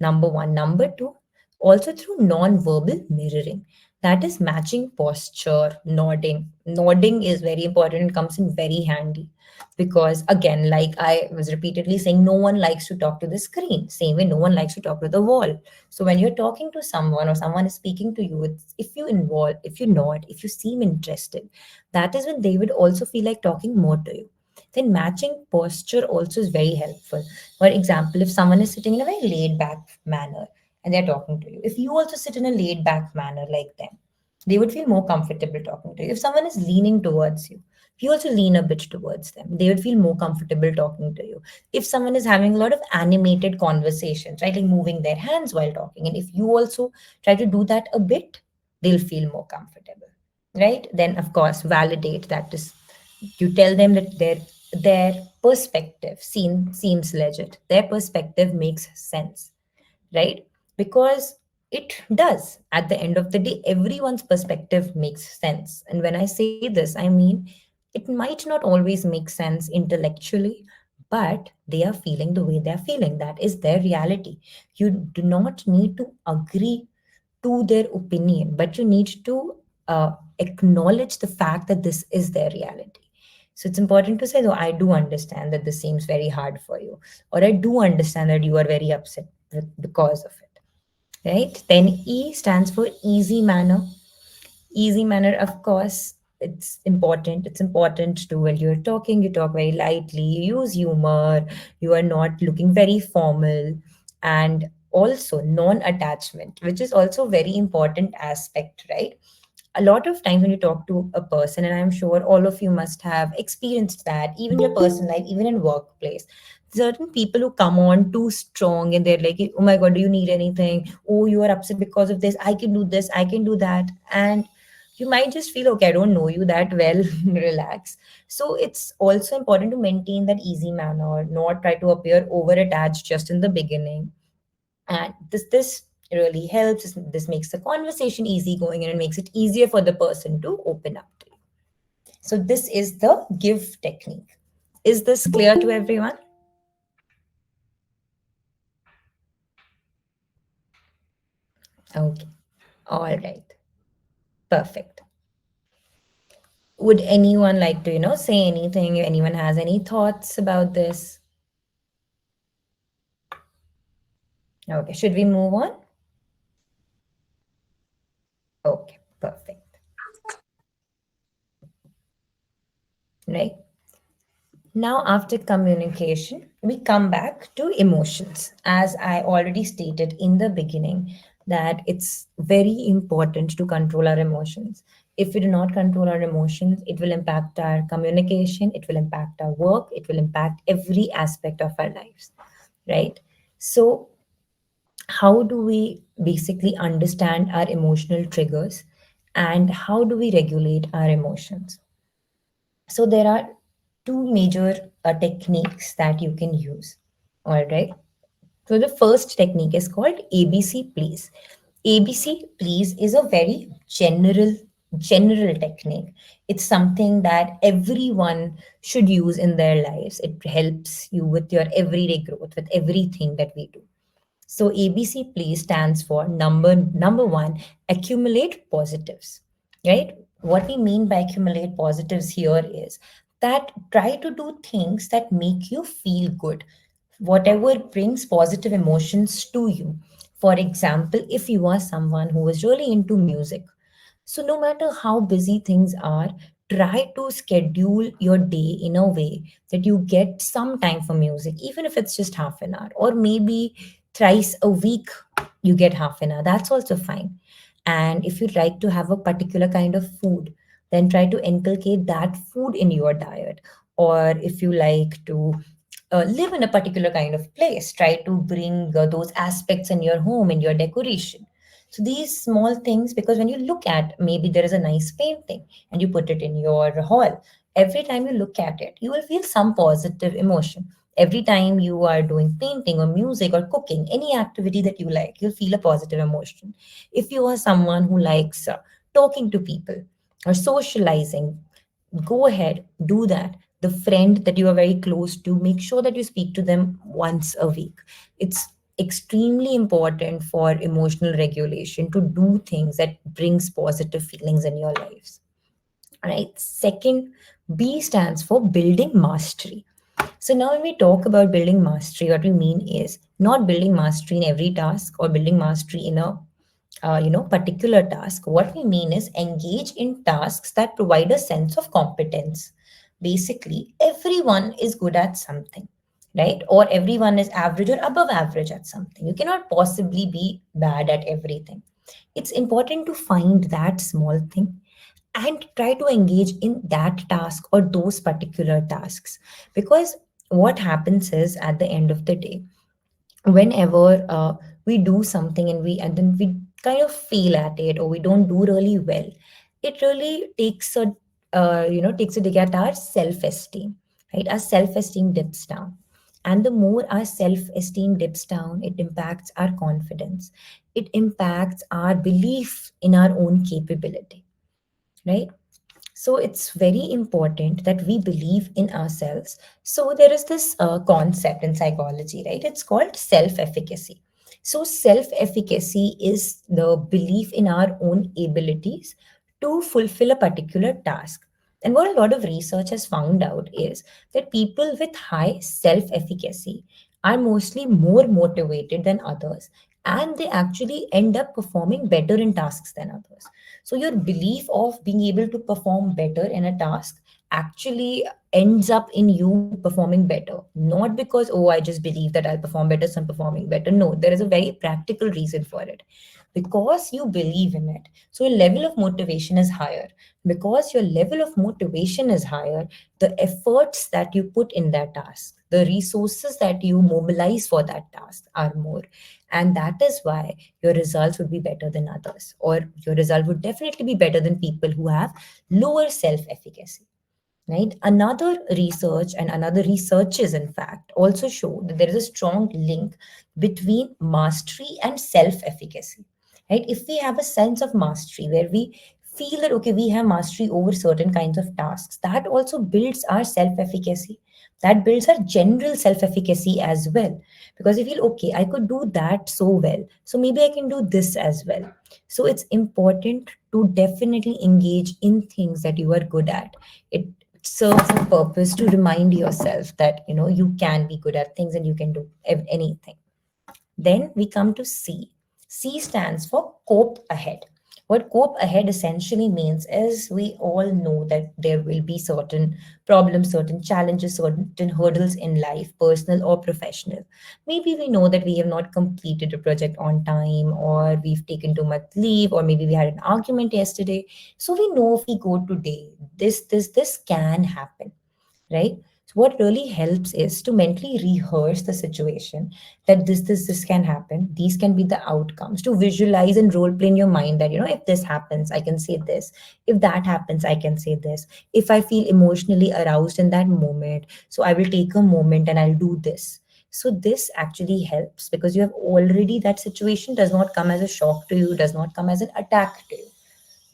S1: Number one. Number two, also through non-verbal mirroring. That is matching posture, nodding. Nodding is very important. It comes in very handy because, again, like I was repeatedly saying, no one likes to talk to the screen. Same way, no one likes to talk to the wall. So when you're talking to someone or someone is speaking to you, if you nod, if you seem interested, that is when they would also feel like talking more to you. Then matching posture also is very helpful. For example, if someone is sitting in a very laid back manner and they're talking to you, if you also sit in a laid back manner like them, they would feel more comfortable talking to you. If someone is leaning towards you, if you also lean a bit towards them, they would feel more comfortable talking to you. If someone is having a lot of animated conversations, right, like moving their hands while talking, and if you also try to do that a bit, they'll feel more comfortable, right? Then, of course, validate that is, you tell them that their perspective seems legit, their perspective makes sense, right? Because it does. At the end of the day, everyone's perspective makes sense. And when I say this, I mean it might not always make sense intellectually, but they are feeling the way they're feeling. That is their reality. You do not need to agree to their opinion, but you need to acknowledge the fact that this is their reality. So it's important to say, though, I do understand that this seems very hard for you, or I do understand that you are very upset because of it, right? Then E stands for easy manner. Easy manner, of course, it's important. It's important to, when you're talking, you talk very lightly, you use humor, you are not looking very formal, and also non-attachment, which is also very important aspect, right? A lot of times when you talk to a person, and I'm sure all of you must have experienced that, even in your personal life, even in workplace, certain people who come on too strong and they're like, oh my god, do you need anything? Oh, you are upset because of this, I can do this, I can do that. And you might just feel, okay, I don't know you that well. Relax. So it's also important to maintain that easy manner, not try to appear over attached just in the beginning. And this really helps. This makes the conversation easy going, and it makes it easier for the person to open up to you. So this is the give technique. Is this clear to everyone? Okay. All right. Perfect. Would anyone like to, say anything? Anyone has any thoughts about this? Okay. Should we move on? Okay. Perfect. Right. Now, after communication, we come back to emotions. As I already stated in the beginning, that it's very important to control our emotions. If we do not control our emotions, it will impact our communication, it will impact our work, it will impact every aspect of our lives, right? So, how do we basically understand our emotional triggers and how do we regulate our emotions? So there are two major techniques that you can use. All right. So the first technique is called ABC please. ABC please is a very general technique. It's something that everyone should use in their lives. It helps you with your everyday growth, with everything that we do. So ABC please stands for number one, accumulate positives, right? What we mean by accumulate positives here is that try to do things that make you feel good, whatever brings positive emotions to you. For example, if you are someone who is really into music, so, no matter how busy things are, try to schedule your day in a way that you get some time for music, even if it's just half an hour, or maybe thrice a week you get half an hour. That's also fine. And if you like to have a particular kind of food, then try to inculcate that food in your diet. Or if you like to live in a particular kind of place, try to bring those aspects in your home, in your decoration. So these small things, because when you look at, maybe there is a nice painting and you put it in your hall, every time you look at it, you will feel some positive emotion. Every time you are doing painting or music or cooking, any activity that you like, you'll feel a positive emotion. If you are someone who likes talking to people or socializing, go ahead, do that. The friend that you are very close to, make sure that you speak to them once a week. It's extremely important for emotional regulation to do things that brings positive feelings in your lives. All right. Second, B stands for building mastery. So now when we talk about building mastery, what we mean is not building mastery in every task or building mastery in a particular task. What we mean is engage in tasks that provide a sense of competence. Basically, everyone is good at something, right? Or everyone is average or above average at something. You cannot possibly be bad at everything. It's important to find that small thing and try to engage in that task or those particular tasks, because what happens is, at the end of the day, whenever we do something and then we kind of fail at it, or we don't do really well, it really takes a dig at our self-esteem, right? Our self-esteem dips down, and the more our self-esteem dips down, it impacts our confidence, it impacts our belief in our own capability, right? So it's very important that we believe in ourselves. So there is this concept in psychology, right? It's called self-efficacy. So self-efficacy is the belief in our own abilities to fulfill a particular task. And what a lot of research has found out is that people with high self efficacy are mostly more motivated than others, and they actually end up performing better in tasks than others. So, your belief of being able to perform better in a task actually ends up in you performing better. Not because, oh, I just believe that I'll perform better, so I'm performing better. No, there is a very practical reason for it. Because you believe in it. So your level of motivation is higher. Because your level of motivation is higher, the efforts that you put in that task, the resources that you mobilize for that task are more. And that is why your results would be better than others, or your result would definitely be better than people who have lower self efficacy, right? Another research and another researches, in fact, also show that there is a strong link between mastery and self efficacy, right? If we have a sense of mastery where we feel that, okay, we have mastery over certain kinds of tasks, that also builds our self efficacy. That builds our general self efficacy as well. Because you feel, okay, I could do that so well. So maybe I can do this as well. So it's important to definitely engage in things that you are good at. It serves a purpose to remind yourself that you can be good at things and you can do anything. Then we come to C. C stands for cope ahead. What cope ahead essentially means is we all know that there will be certain problems, certain challenges, certain hurdles in life, personal or professional. Maybe we know that we have not completed a project on time, or we've taken too much leave, or maybe we had an argument yesterday. So we know if we go today, this can happen, right? So what really helps is to mentally rehearse the situation, that this can happen. These can be the outcomes. To visualize and role play in your mind that if this happens, I can say this. If that happens, I can say this. If I feel emotionally aroused in that moment, so I will take a moment and I'll do this. So this actually helps because you have already, that situation does not come as a shock to you, does not come as an attack to you.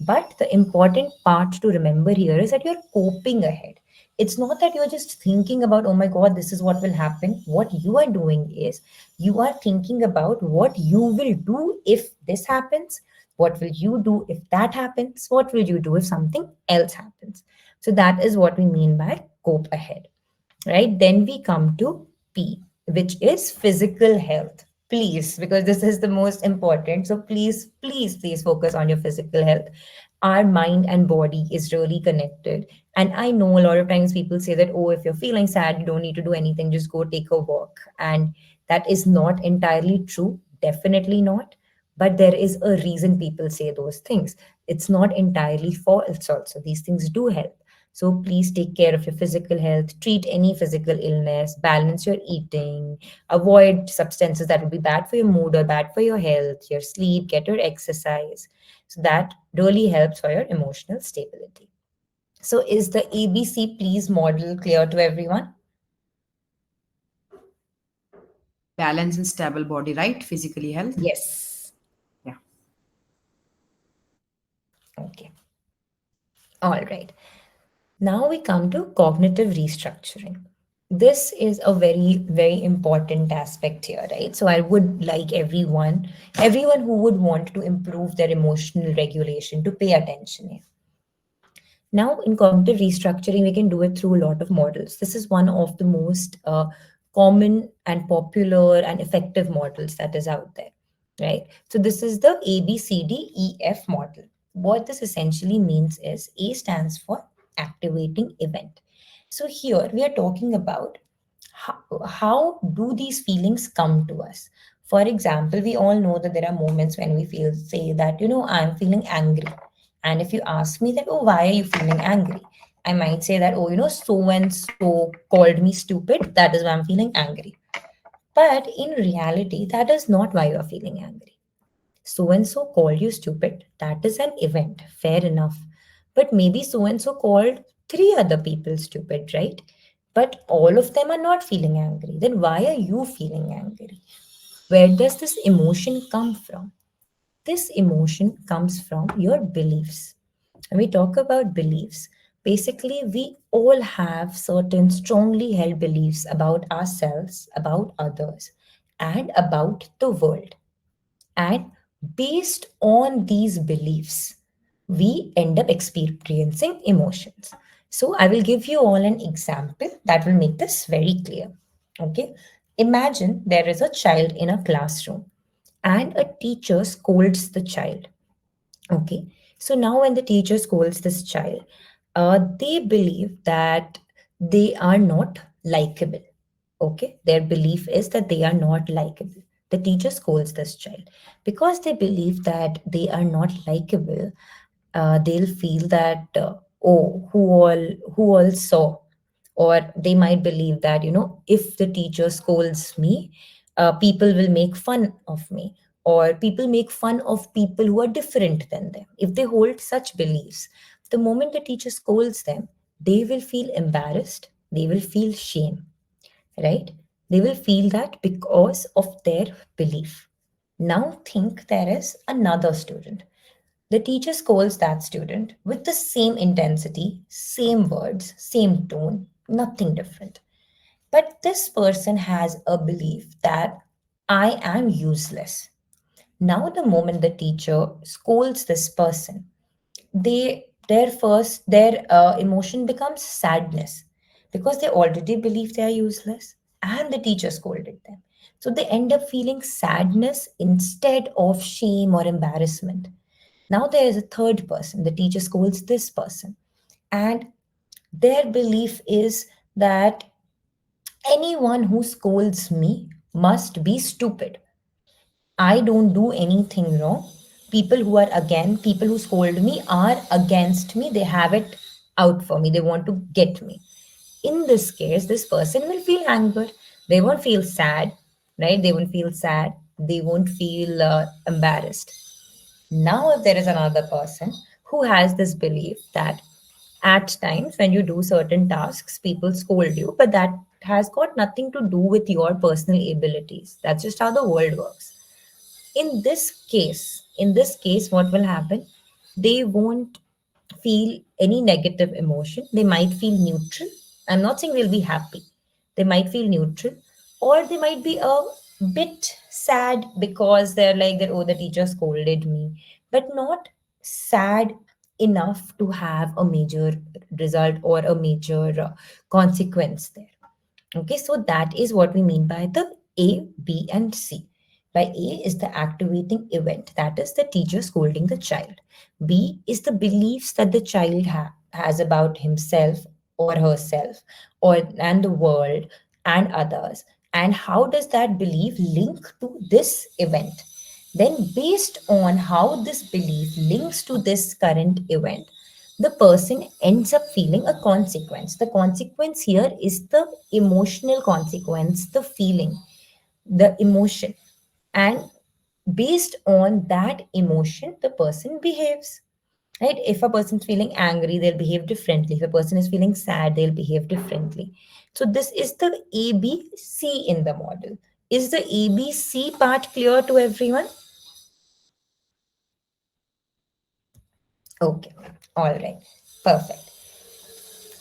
S1: But the important part to remember here is that you're coping ahead. It's not that you're just thinking about, oh my God, this is what will happen. What you are doing is you are thinking about what you will do if this happens. What will you do if that happens? What will you do if something else happens? So that is what we mean by cope ahead, right? Then we come to P, which is physical health. Please, because this is the most important. So please focus on your physical health. Our mind and body is really connected. And I know a lot of times people say that, oh, if you're feeling sad, you don't need to do anything, just go take a walk. And that is not entirely true. Definitely not. But there is a reason people say those things. It's not entirely false, also. These things do help. So please take care of your physical health, treat any physical illness, balance your eating, avoid substances that would be bad for your mood or bad for your health, your sleep, get your exercise. So that really helps for your emotional stability. So is the ABC please model clear to everyone?
S2: Balance and stable body, right? Physically health.
S1: Yes.
S2: Yeah.
S1: Okay. All right. Now we come to cognitive restructuring. This is a very important aspect here, right? So I would like everyone who would want to improve their emotional regulation to pay attention here. Now, in cognitive restructuring, we can do it through a lot of models. This is one of the most common and popular and effective models that is out there, right? So this is the ABCDEF model. What this essentially means is A stands for activating event. So here we are talking about how do these feelings come to us. For example, we all know that there are moments when we feel, say that, I'm feeling angry. And if you ask me that, oh, why are you feeling angry? I might say that, oh, so and so called me stupid. That is why I'm feeling angry. But in reality, that is not why you are feeling angry. So and so called you stupid. That is an event. Fair enough. But maybe so and so called three other people stupid, right? But all of them are not feeling angry. Then why are you feeling angry? Where does this emotion come from? This emotion comes from your beliefs. When we talk about beliefs, basically, we all have certain strongly held beliefs about ourselves, about others, and about the world. And based on these beliefs, we end up experiencing emotions. So I will give you all an example that will make this very clear. Okay. Imagine there is a child in a classroom and a teacher scolds the child. Okay. So now when the teacher scolds this child, they believe that they are not likable. Okay. Their belief is that they are not likable. The teacher scolds this child because they believe that they are not likable. They'll feel that, oh, who all saw, or they might believe that, if the teacher scolds me, people will make fun of me, or people make fun of people who are different than them. If they hold such beliefs, the moment the teacher scolds them, they will feel embarrassed, they will feel shame, right? They will feel that because of their belief. Now think there is another student. The teacher scolds that student with the same intensity, same words, same tone, nothing different. But this person has a belief that I am useless. Now, the moment the teacher scolds this person, their emotion becomes sadness because they already believe they are useless and the teacher scolded them. So they end up feeling sadness instead of shame or embarrassment. Now there is a third person. The teacher scolds this person, and their belief is that anyone who scolds me must be stupid. I don't do anything wrong. People who scold me are against me. They have it out for me. They want to get me. In this case, this person will feel anger. They won't feel sad, right? They won't feel sad. They won't feel embarrassed. Now, if there is another person who has this belief that at times when you do certain tasks, people scold you, but that has got nothing to do with your personal abilities. That's just how the world works. In this case, what will happen? They won't feel any negative emotion. They might feel neutral. I'm not saying they'll be happy. They might feel neutral, or they might be a bit sad because they're like that, oh, the teacher scolded me, but not sad enough to have a major result or a major consequence there. Okay, so that is what we mean by the A, B, and C. By A is the activating event, that is the teacher scolding the child. B is the beliefs that the child has about himself or herself, or and the world and others. And how does that belief link to this event? Then, based on how this belief links to this current event, the person ends up feeling a consequence. The consequence here is the emotional consequence, the feeling, the emotion. And based on that emotion, the person behaves. Right? If a person's feeling angry, they'll behave differently. If a person is feeling sad, they'll behave differently. So, this is the ABC in the model. Is the ABC part clear to everyone? Okay, all right, perfect.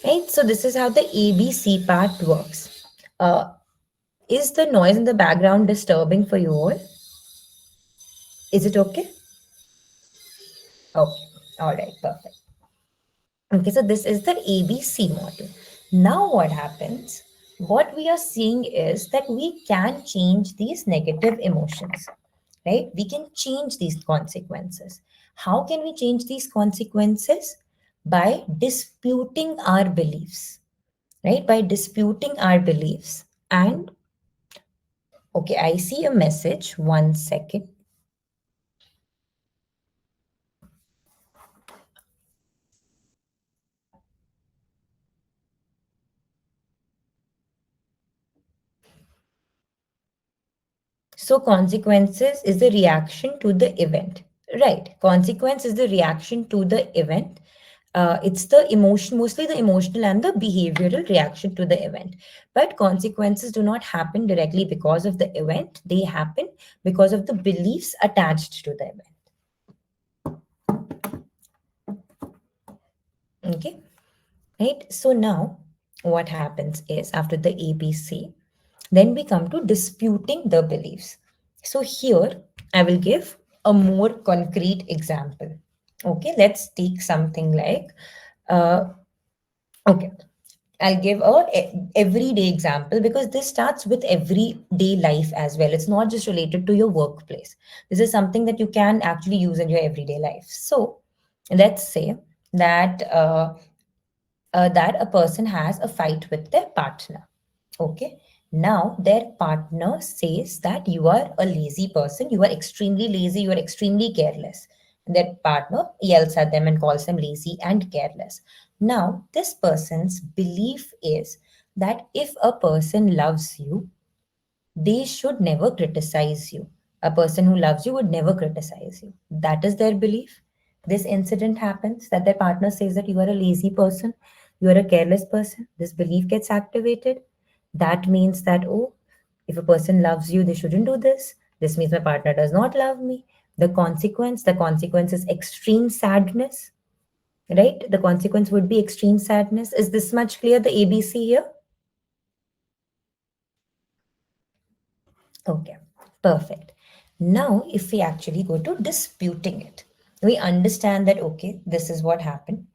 S1: Right, so this is how the ABC part works. Is the noise in the background disturbing for you all? Is it okay? Okay, all right, perfect. Okay, so this is the ABC model. Now, what happens? What we are seeing is that we can change these negative emotions, right? We can change these consequences. How can we change these consequences? By disputing our beliefs, right? By disputing our beliefs. And okay, I see a message. 1 second. So consequences is the reaction to the event. Right. Consequence is the reaction to the event. It's the emotion, mostly the emotional and the behavioral reaction to the event. But consequences do not happen directly because of the event. They happen because of the beliefs attached to the event. Okay. Right. So now what happens is after the ABC, then we come to disputing the beliefs. So here I will give a more concrete example. Okay, let's take something like, uh, okay, I'll give a everyday example because this starts with everyday life as well. It's not just related to your workplace. This is something that you can actually use in your everyday life. So let's say that that a person has a fight with their partner. Okay. Now their partner says that you are a lazy person, you are extremely lazy, you are extremely careless. And their partner yells at them and calls them lazy and careless. Now, this person's belief is that if a person loves you, they should never criticize you. A person who loves you would never criticize you. That is their belief. This incident happens that their partner says that you are a lazy person, you are a careless person. This belief gets activated. That means that, oh, if a person loves you, they shouldn't do this. This means my partner does not love me. The consequence is extreme sadness, right? The consequence would be extreme sadness. Is this much clear, the ABC here? Okay, perfect. Now, if we actually go to disputing it, we understand that, okay, this is what happened.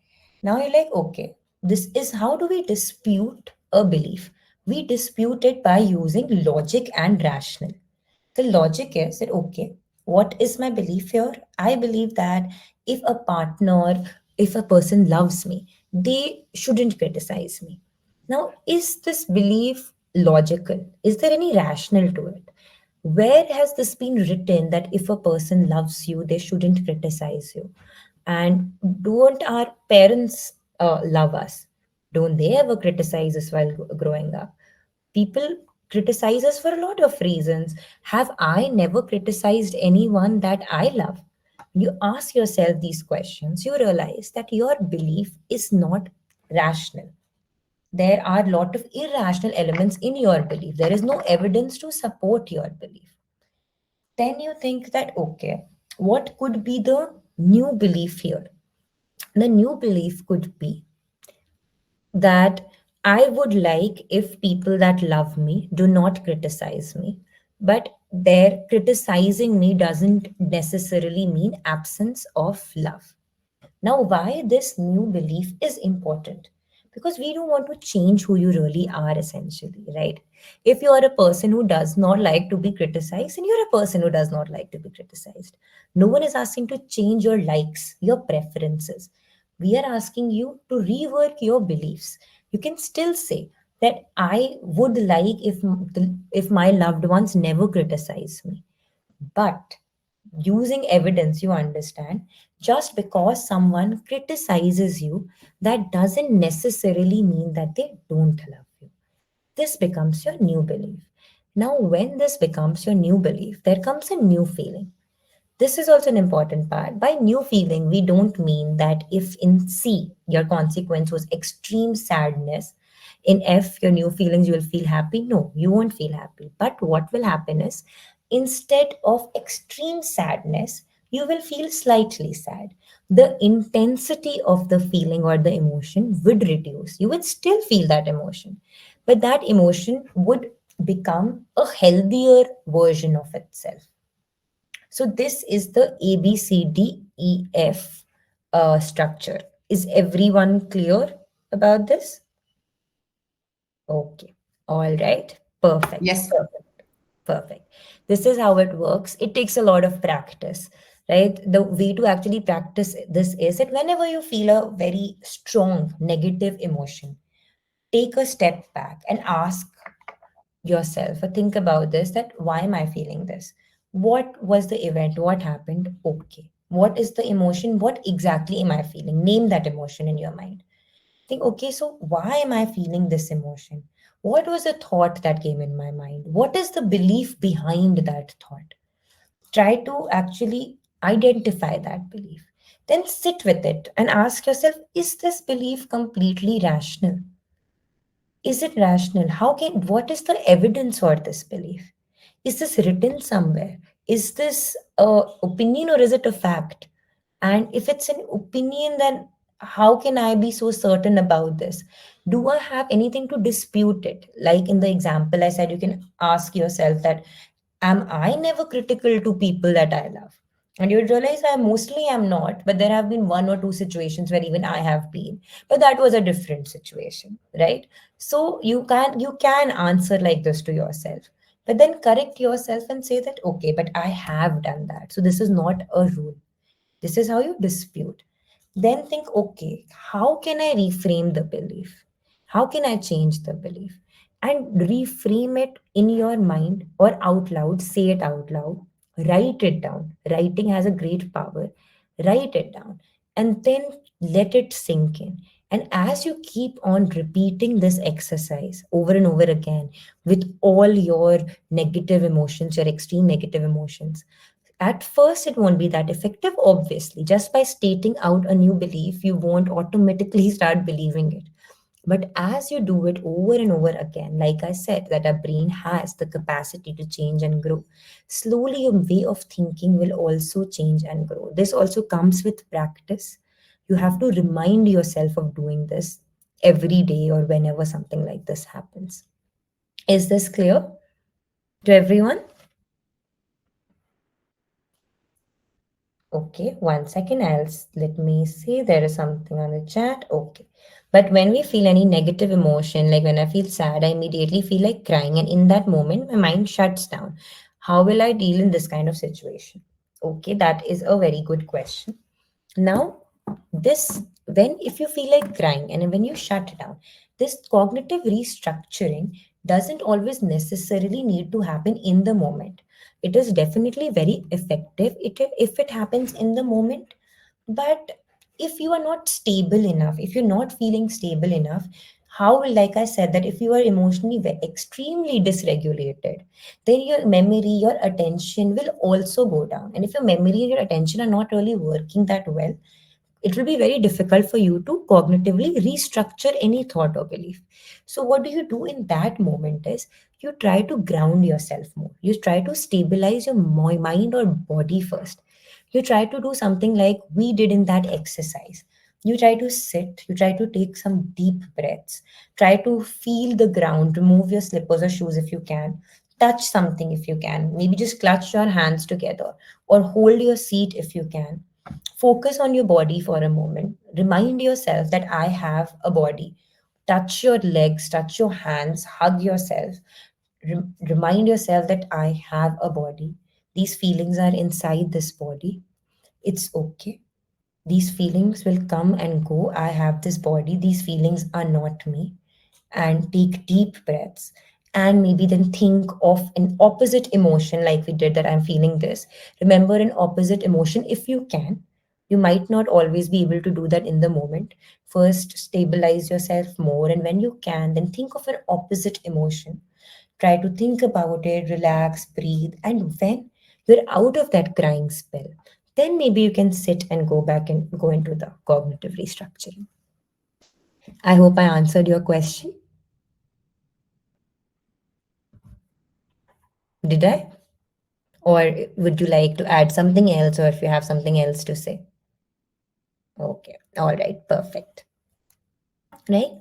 S1: Now you're like, okay, this is how do we dispute a belief? We dispute it by using logic and rational. The logic is that, okay, what is my belief here? I believe that if a partner, if a person loves me, they shouldn't criticize me. Now, is this belief logical? Is there any rational to it? Where has this been written that if a person loves you, they shouldn't criticize you? And don't our parents love us? Don't they ever criticize us while growing up? People criticize us for a lot of reasons. Have I never criticized anyone that I love? When you ask yourself these questions, you realize that your belief is not rational. There are a lot of irrational elements in your belief. There is no evidence to support your belief. Then you think that, okay, what could be the new belief here? The new belief could be that I would like if people that love me do not criticize me, but their criticizing me doesn't necessarily mean absence of love. Now, why this new belief is important? Because we don't want to change who you really are, essentially, right? If you are a person who does not like to be criticized, and you're a person who does not like to be criticized, no one is asking to change your likes, your preferences. We are asking you to rework your beliefs. You can still say that I would like if my loved ones never criticize me, but using evidence, you understand, just because someone criticizes you, that doesn't necessarily mean that they don't love you. This becomes your new belief. Now, when this becomes your new belief, there comes a new feeling. This is also an important part. By new feeling, we don't mean that if in C, your consequence was extreme sadness, in F, your new feelings, you will feel happy. No, you won't feel happy. But what will happen is, instead of extreme sadness, you will feel slightly sad. The intensity of the feeling or the emotion would reduce. You would still feel that emotion, but that emotion would become a healthier version of itself. So this is the ABCDEF structure. Is everyone clear about this? Okay. All right. Perfect.
S2: Yes.
S1: Perfect. Perfect. This is how it works. It takes a lot of practice, right? The way to actually practice this is that whenever you feel a very strong negative emotion, take a step back and ask yourself or think about this, that why am I feeling this? What was the event? What happened? Okay, what is the emotion? What exactly am I feeling? Name that emotion in your mind. Think, okay, so why am I feeling this emotion? What was the thought that came in my mind? What is the belief behind that thought? Try to actually identify that belief, then sit with it and ask yourself, is this belief completely rational? Is it rational? What is the evidence for this belief? Is this written somewhere? Is this a opinion or is it a fact? And if it's an opinion, then how can I be so certain about this? Do I have anything to dispute it? Like in the example I said, you can ask yourself that, am I never critical to people that I love? And you'd realize I mostly am not, but there have been one or two situations where even I have been. But that was a different situation, right? So you can answer like this to yourself, but then correct yourself and say that, okay, but I have done that. So this is not a rule. This is how you dispute. Then think, okay, how can I reframe the belief? How can I change the belief? And reframe it in your mind or out loud, say it out loud, write it down. Writing has a great power. Write it down and then let it sink in. And as you keep on repeating this exercise over and over again with all your negative emotions, your extreme negative emotions, at first it won't be that effective, obviously. Just by stating out a new belief, you won't automatically start believing it. But as you do it over and over again, like I said, that our brain has the capacity to change and grow, slowly your way of thinking will also change and grow. This also comes with practice. You have to remind yourself of doing this every day or whenever something like this happens. Is this clear to everyone? Okay, 1 second. Let me see. There is something on the chat. Okay. But when we feel any negative emotion, like when I feel sad, I immediately feel like crying. And in that moment, my mind shuts down. How will I deal in this kind of situation? Okay, that is a very good question. Now, this, when if you feel like crying and when you shut down, this cognitive restructuring doesn't always necessarily need to happen in the moment. It is definitely very effective if it happens in the moment. But if you are not stable enough, if you're not feeling stable enough, how will, like I said, that if you are emotionally extremely dysregulated, then your memory, your attention will also go down. And if your memory and your attention are not really working that well, it will be very difficult for you to cognitively restructure any thought or belief. So, what do you do in that moment is you try to ground yourself more. You try to stabilize your mind or body first. You try to do something like we did in that exercise. You try to sit, you try to take some deep breaths, try to feel the ground, remove your slippers or shoes if you can, touch something if you can, maybe just clutch your hands together or hold your seat if you can. Focus on your body for a moment. Remind yourself that I have a body. Touch your legs, touch your hands, hug yourself. Remind yourself that I have a body. These feelings are inside this body. It's okay. These feelings will come and go. I have this body. These feelings are not me. And take deep breaths. And maybe then think of an opposite emotion, like we did, that I'm feeling this. Remember an opposite emotion if you can. You might not always be able to do that in the moment. First, stabilize yourself more. And when you can, then think of an opposite emotion. Try to think about it, relax, breathe. And when you're out of that crying spell, then maybe you can sit and go back and go into the cognitive restructuring. I hope I answered your question. Did I? Or would you like to add something else, or if you have something else to say? Okay, all right, perfect. Right?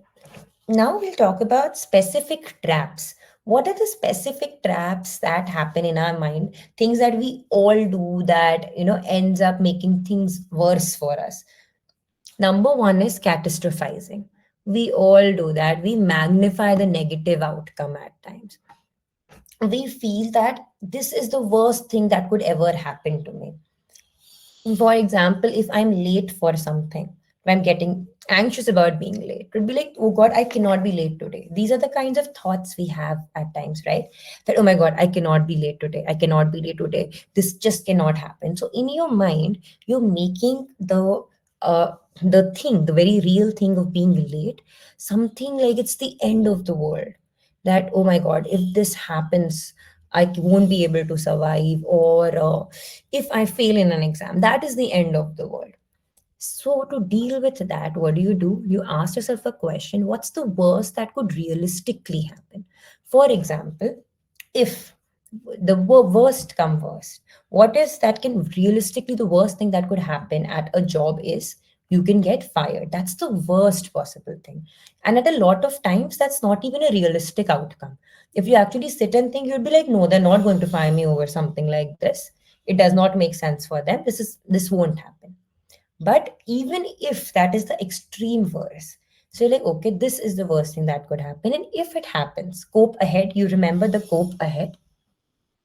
S1: Now we'll talk about specific traps. What are the specific traps that happen in our mind? Things that we all do that, ends up making things worse for us. Number one is catastrophizing. We all do that. We magnify the negative outcome at times. We feel that this is the worst thing that could ever happen to me. For example, if I'm late for something, if I'm getting anxious about being late, it would be like, oh God, I cannot be late today. These are the kinds of thoughts we have at times, right? That, oh my God, I cannot be late today. I cannot be late today. This just cannot happen. So in your mind, you're making the very real thing of being late, something like it's the end of the world. That, oh my God, if this happens, I won't be able to survive, or if I fail in an exam, that is the end of the world. So, to deal with that, what do? You ask yourself a question: what's the worst that could realistically happen? For example, if the worst come worst, what is that can realistically, the worst thing that could happen at a job is you can get fired. That's the worst possible thing. And at a lot of times, that's not even a realistic outcome. If you actually sit and think, you'd be like, no, they're not going to fire me over something like this. it does not make sense for them, this won't happen. But even if that is the extreme worst, so you're like, okay, this is the worst thing that could happen. And if it happens, cope ahead. You remember the cope ahead,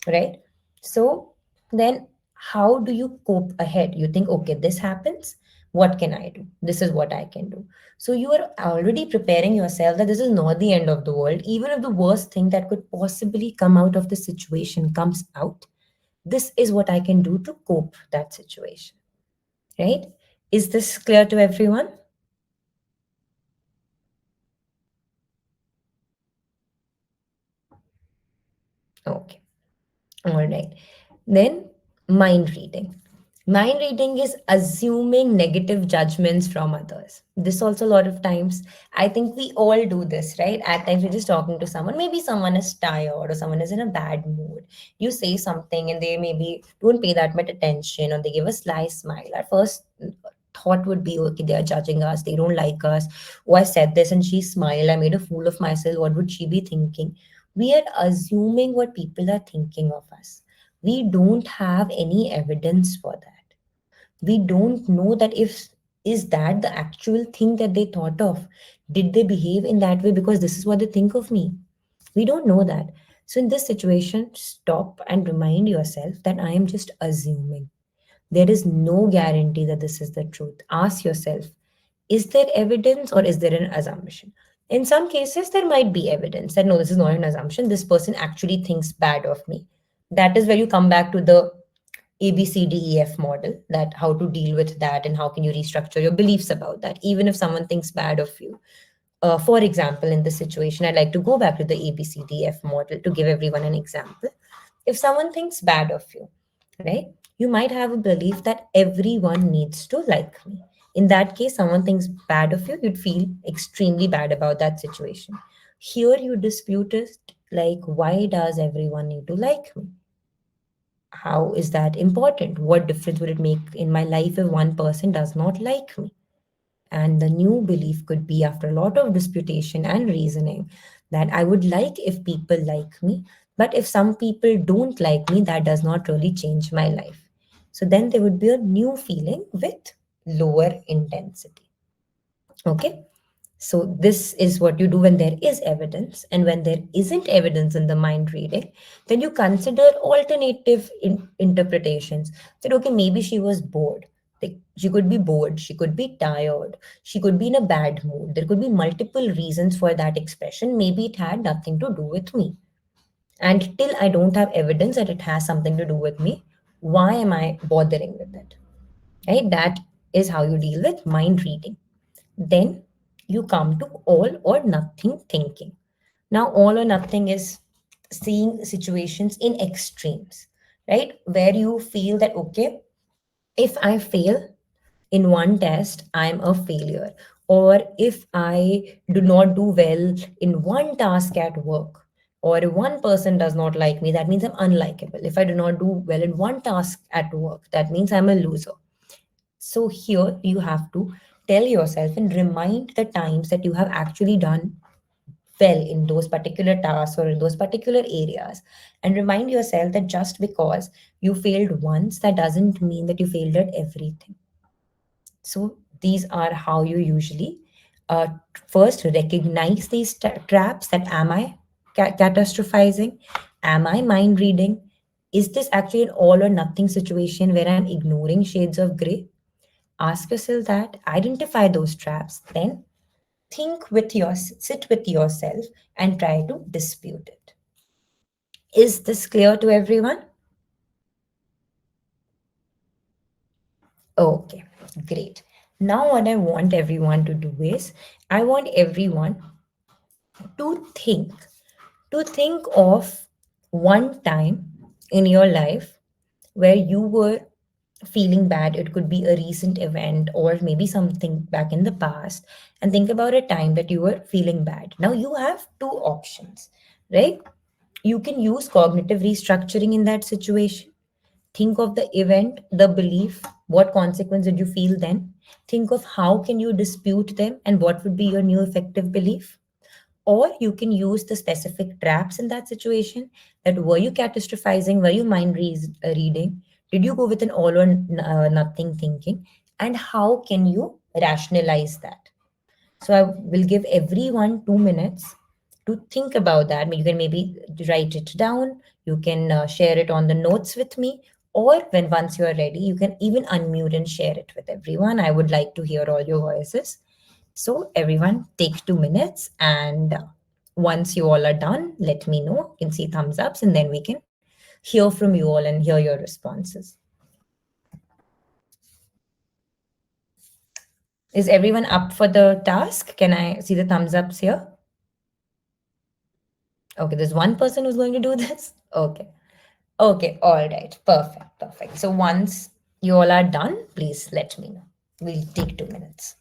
S1: right? So then how do you cope ahead? You think, okay, this happens. What can I do? This is what I can do. So you are already preparing yourself that this is not the end of the world. Even if the worst thing that could possibly come out of the situation comes out, this is what I can do to cope that situation, right? Is this clear to everyone? Okay. All right. Then mind reading. Mind reading is assuming negative judgments from others. This also a lot of times, I think we all do this, right? At times we're just talking to someone, maybe someone is tired or someone is in a bad mood. You say something and they maybe don't pay that much attention or they give a sly smile. At first thought would be, okay, they are judging us, they don't like us. Oh, I said this and she smiled, I made a fool of myself. What would she be thinking? We are assuming what people are thinking of us. We don't have any evidence for that. We don't know that if is that the actual thing that they thought of. Did they behave in that way because this is what they think of me? We don't know that. So in this situation, stop and remind yourself that I am just assuming. There is no guarantee that this is the truth. Ask yourself, is there evidence or is there an assumption? In some cases, there might be evidence that no, this is not an assumption. This person actually thinks bad of me. That is where you come back to the ABCDEF model, that how to deal with that and how can you restructure your beliefs about that, even if someone thinks bad of you. For example, in this situation, I'd like to go back to the ABCDF model to give everyone an example. If someone thinks bad of you, right, you might have a belief that everyone needs to like me. In that case, someone thinks bad of you, you'd feel extremely bad about that situation. Here, you dispute it like, why does everyone need to like me? How is that important? What difference would it make in my life if one person does not like me? And the new belief could be, after a lot of disputation and reasoning, that I would like if people like me, but if some people don't like me, that does not really change my life. So then there would be a new feeling with lower intensity. Okay. So this is what you do when there is evidence, and when there isn't evidence in the mind reading, then you consider alternative interpretations. That okay, maybe she was bored. Like, she could be bored, she could be tired, she could be in a bad mood. There could be multiple reasons for that expression. Maybe it had nothing to do with me. And till I don't have evidence that it has something to do with me, why am I bothering with it? Right? That is how you deal with mind reading. Then you come to all or nothing thinking. Now, all or nothing is seeing situations in extremes, right? Where you feel that, okay, if I fail in one test, I'm a failure. Or if I do not do well in one task at work, or if one person does not like me, that means I'm unlikable. If I do not do well in one task at work, that means I'm a loser. So here you have to tell yourself and remind the times that you have actually done well in those particular tasks or in those particular areas. And remind yourself that just because you failed once, that doesn't mean that you failed at everything. So these are how you usually uh, first recognize these traps, that am I catastrophizing? Am I mind reading? Is this actually an all or nothing situation where I'm ignoring shades of gray? Ask yourself that, identify those traps, then sit with yourself and try to dispute it. Is this clear to everyone? Okay, great. Now what I want everyone to do is, I want everyone to think of one time in your life where you were feeling bad. It could be a recent event or maybe something back in the past. And think about a time that you were feeling bad. Now you have two options, right? You can use cognitive restructuring in that situation. Think of the event, the belief, what consequence did you feel then? Think of how can you dispute them and what would be your new effective belief. Or you can use the specific traps in that situation, that were you catastrophizing, were you mind reading, Did you go with an all or nothing thinking? And how can you rationalize that? So I will give everyone 2 minutes to think about that. You can maybe write it down. You can share it on the notes with me, or when once you are ready, you can even unmute and share it with everyone. I would like to hear all your voices. So everyone, take 2 minutes, and once you all are done, let me know. You can see thumbs ups, and then we can hear from you all and hear your responses. Is everyone up for the task? Can I see the thumbs ups here? Okay, there's one person who's going to do this. Okay. Okay, all right. Perfect. Perfect. So once you all are done, please let me know. We'll take 2 minutes.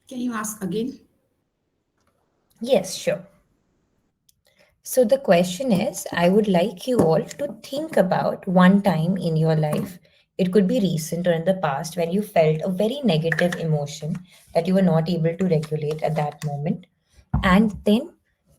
S2: Can you ask again?
S1: Yes, sure. So the question is, I would like you all to think about one time in your life. It could be recent or in the past when you felt a very negative emotion that you were not able to regulate at that moment. And then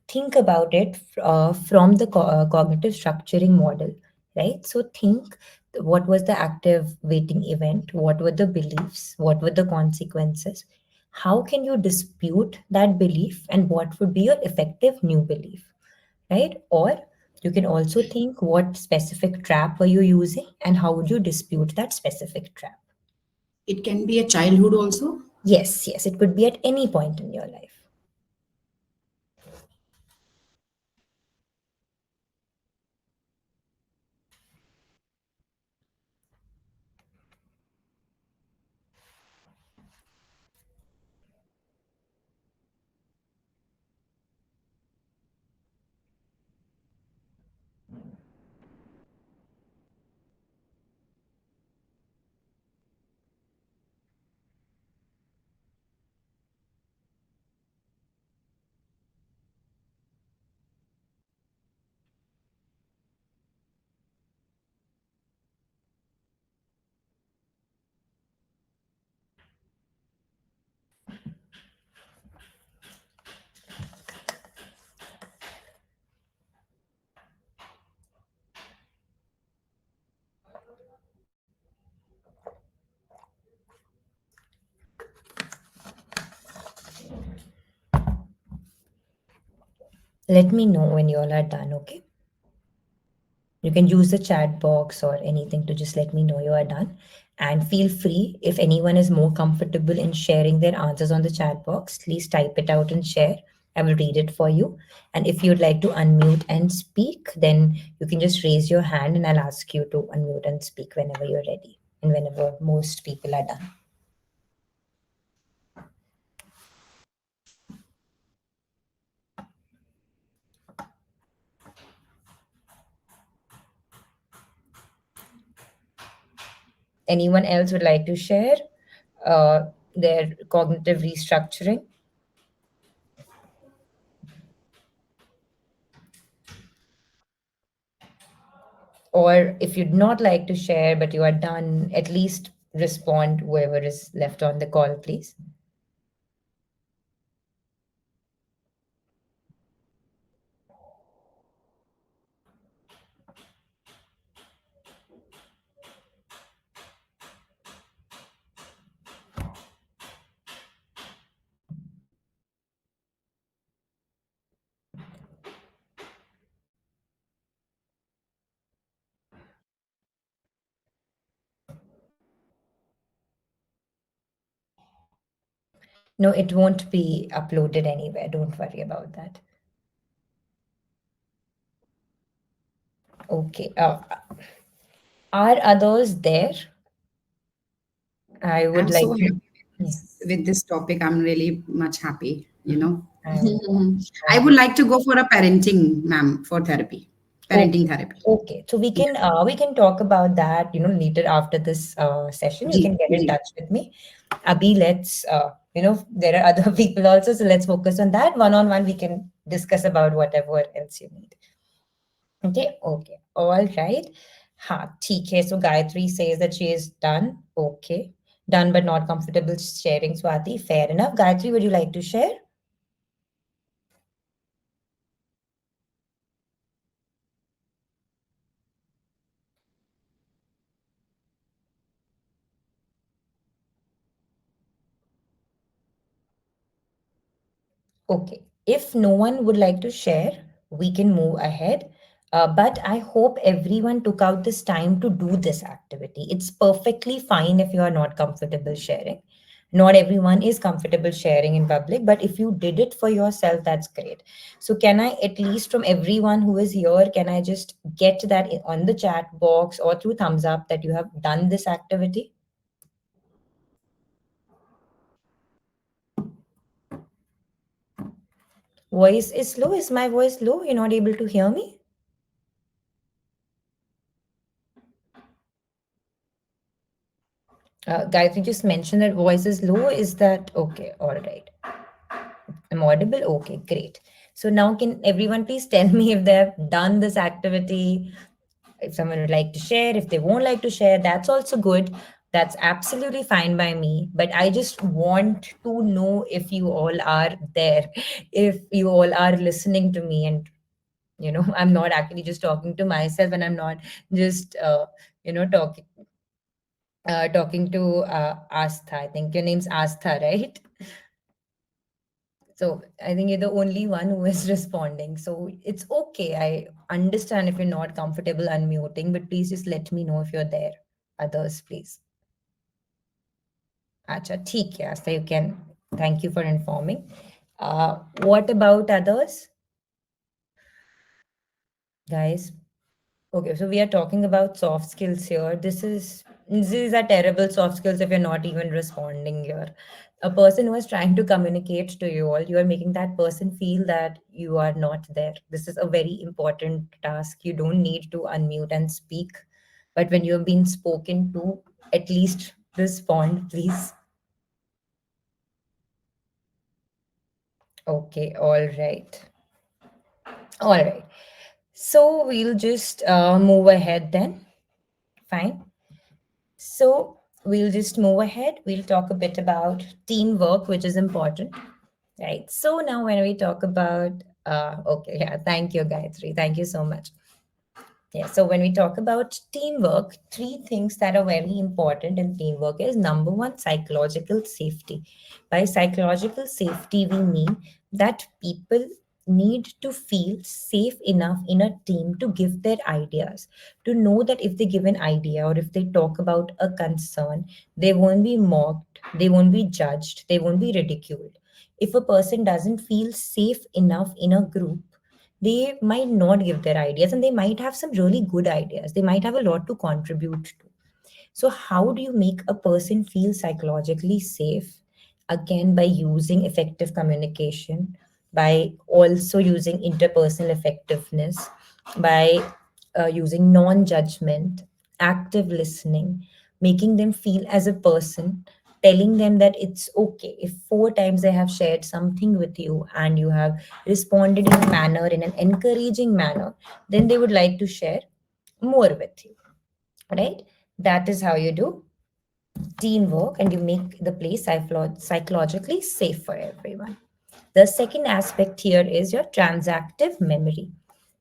S1: think about it from the cognitive structuring model, right? So think, what was the activating event? What were the beliefs? What were the consequences? How can you dispute that belief? And what would be your effective new belief? Right? Or you can also think, what specific trap were you using and how would you dispute that specific trap?
S2: It can be a childhood also.
S1: Yes, yes, it could be at any point in your life. Let me know when you all are done, okay? You can use the chat box or anything to just let me know you are done. And feel free, if anyone is more comfortable in sharing their answers on the chat box, please type it out and share. I will read it for you. And if you'd like to unmute and speak, then you can just raise your hand and I'll ask you to unmute and speak whenever you're ready and whenever most people are done. Anyone else would like to share their cognitive restructuring? Or if you'd not like to share but you are done, at least respond whoever is left on the call, please. No, it won't be uploaded anywhere. Don't worry about that. Okay. Are others there? I would
S2: I'm so
S1: like to.
S2: happy
S1: Yeah,
S2: with this topic. I'm really much happy, you know.
S1: I'm,
S2: I
S1: I'm
S2: would like to go for a parenting, ma'am, for therapy, parenting
S1: okay.
S2: therapy.
S1: Okay. So we can talk about that, later after this session. You
S2: Ji,
S1: can get in
S2: ji.
S1: touch with me. Abhi, let's there are other people also, so let's focus on that. One on one, we can discuss about whatever else you need. Okay, okay. All right. Ha, TK. So Gayatri says that she is done. Okay. Done but not comfortable sharing, Swati. Fair enough. Gayatri, would you like to share? Okay. If no one would like to share, we can move ahead. But I hope everyone took out this time to do this activity. It's perfectly fine if you are not comfortable sharing. Not everyone is comfortable sharing in public, but if you did it for yourself, that's great. So, can I, at least from everyone who is here, can I just get that on the chat box or through thumbs up that you have done this activity? Voice is low. Is my voice low? You're not able to hear me? Guys, you just mentioned that voice is low. Is that okay? All right. I'm audible? Okay, great. So now can everyone please tell me if they have done this activity? If someone would like to share, if they won't like to share, that's also good. That's absolutely fine by me. But I just want to know if you all are there, if you all are listening to me, and I'm not actually just talking to myself, and I'm not just talking to Astha. I think your name's Astha, right? So I think you're the only one who is responding. So it's okay. I understand if you're not comfortable unmuting, but please just let me know if you're there. Others, please. Acha, theek hai, Astha, you can. Thank you for informing. What about others, guys? Okay, so we are talking about soft skills here. These are terrible soft skills if you're not even responding here. A person who is trying to communicate to you all, you are making that person feel that you are not there. This is a very important task. You don't need to unmute and speak, but when you're being spoken to, at least respond, please. Okay, all right. All right. So we'll just move ahead then. Fine. So we'll just move ahead. We'll talk a bit about teamwork, which is important, right? So now when we talk about, okay, yeah, thank you, Gayatri. Thank you so much. Yeah, so when we talk about teamwork, three things that are very important in teamwork is number one, psychological safety. By psychological safety, we mean that people need to feel safe enough in a team to give their ideas, to know that if they give an idea or if they talk about a concern, they won't be mocked, they won't be judged, they won't be ridiculed. If a person doesn't feel safe enough in a group, they might not give their ideas, and they might have some really good ideas. They might have a lot to contribute to. So, how do you make a person feel psychologically safe? Again, by using effective communication, by also using interpersonal effectiveness, by using non judgment, active listening, making them feel as a person, telling them that it's okay. If four times they have shared something with you and you have responded in a manner, in an encouraging manner, then they would like to share more with you, right? That is how you do teamwork, and you make the place psychologically safe for everyone. The second aspect here is your transactive memory.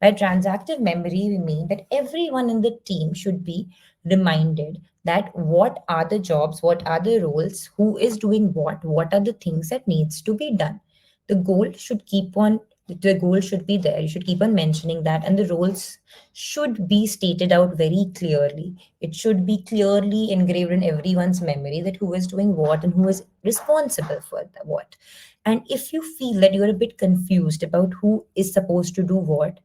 S1: By transactive memory, we mean that everyone in the team should be reminded that what are the jobs, what are the roles, who is doing what are the things that needs to be done. The goal should keep on The goal should be there. You should keep on mentioning that, and the roles should be stated out very clearly. It should be clearly engraved in everyone's memory that who is doing what and who is responsible for what. And if you feel that you're a bit confused about who is supposed to do what,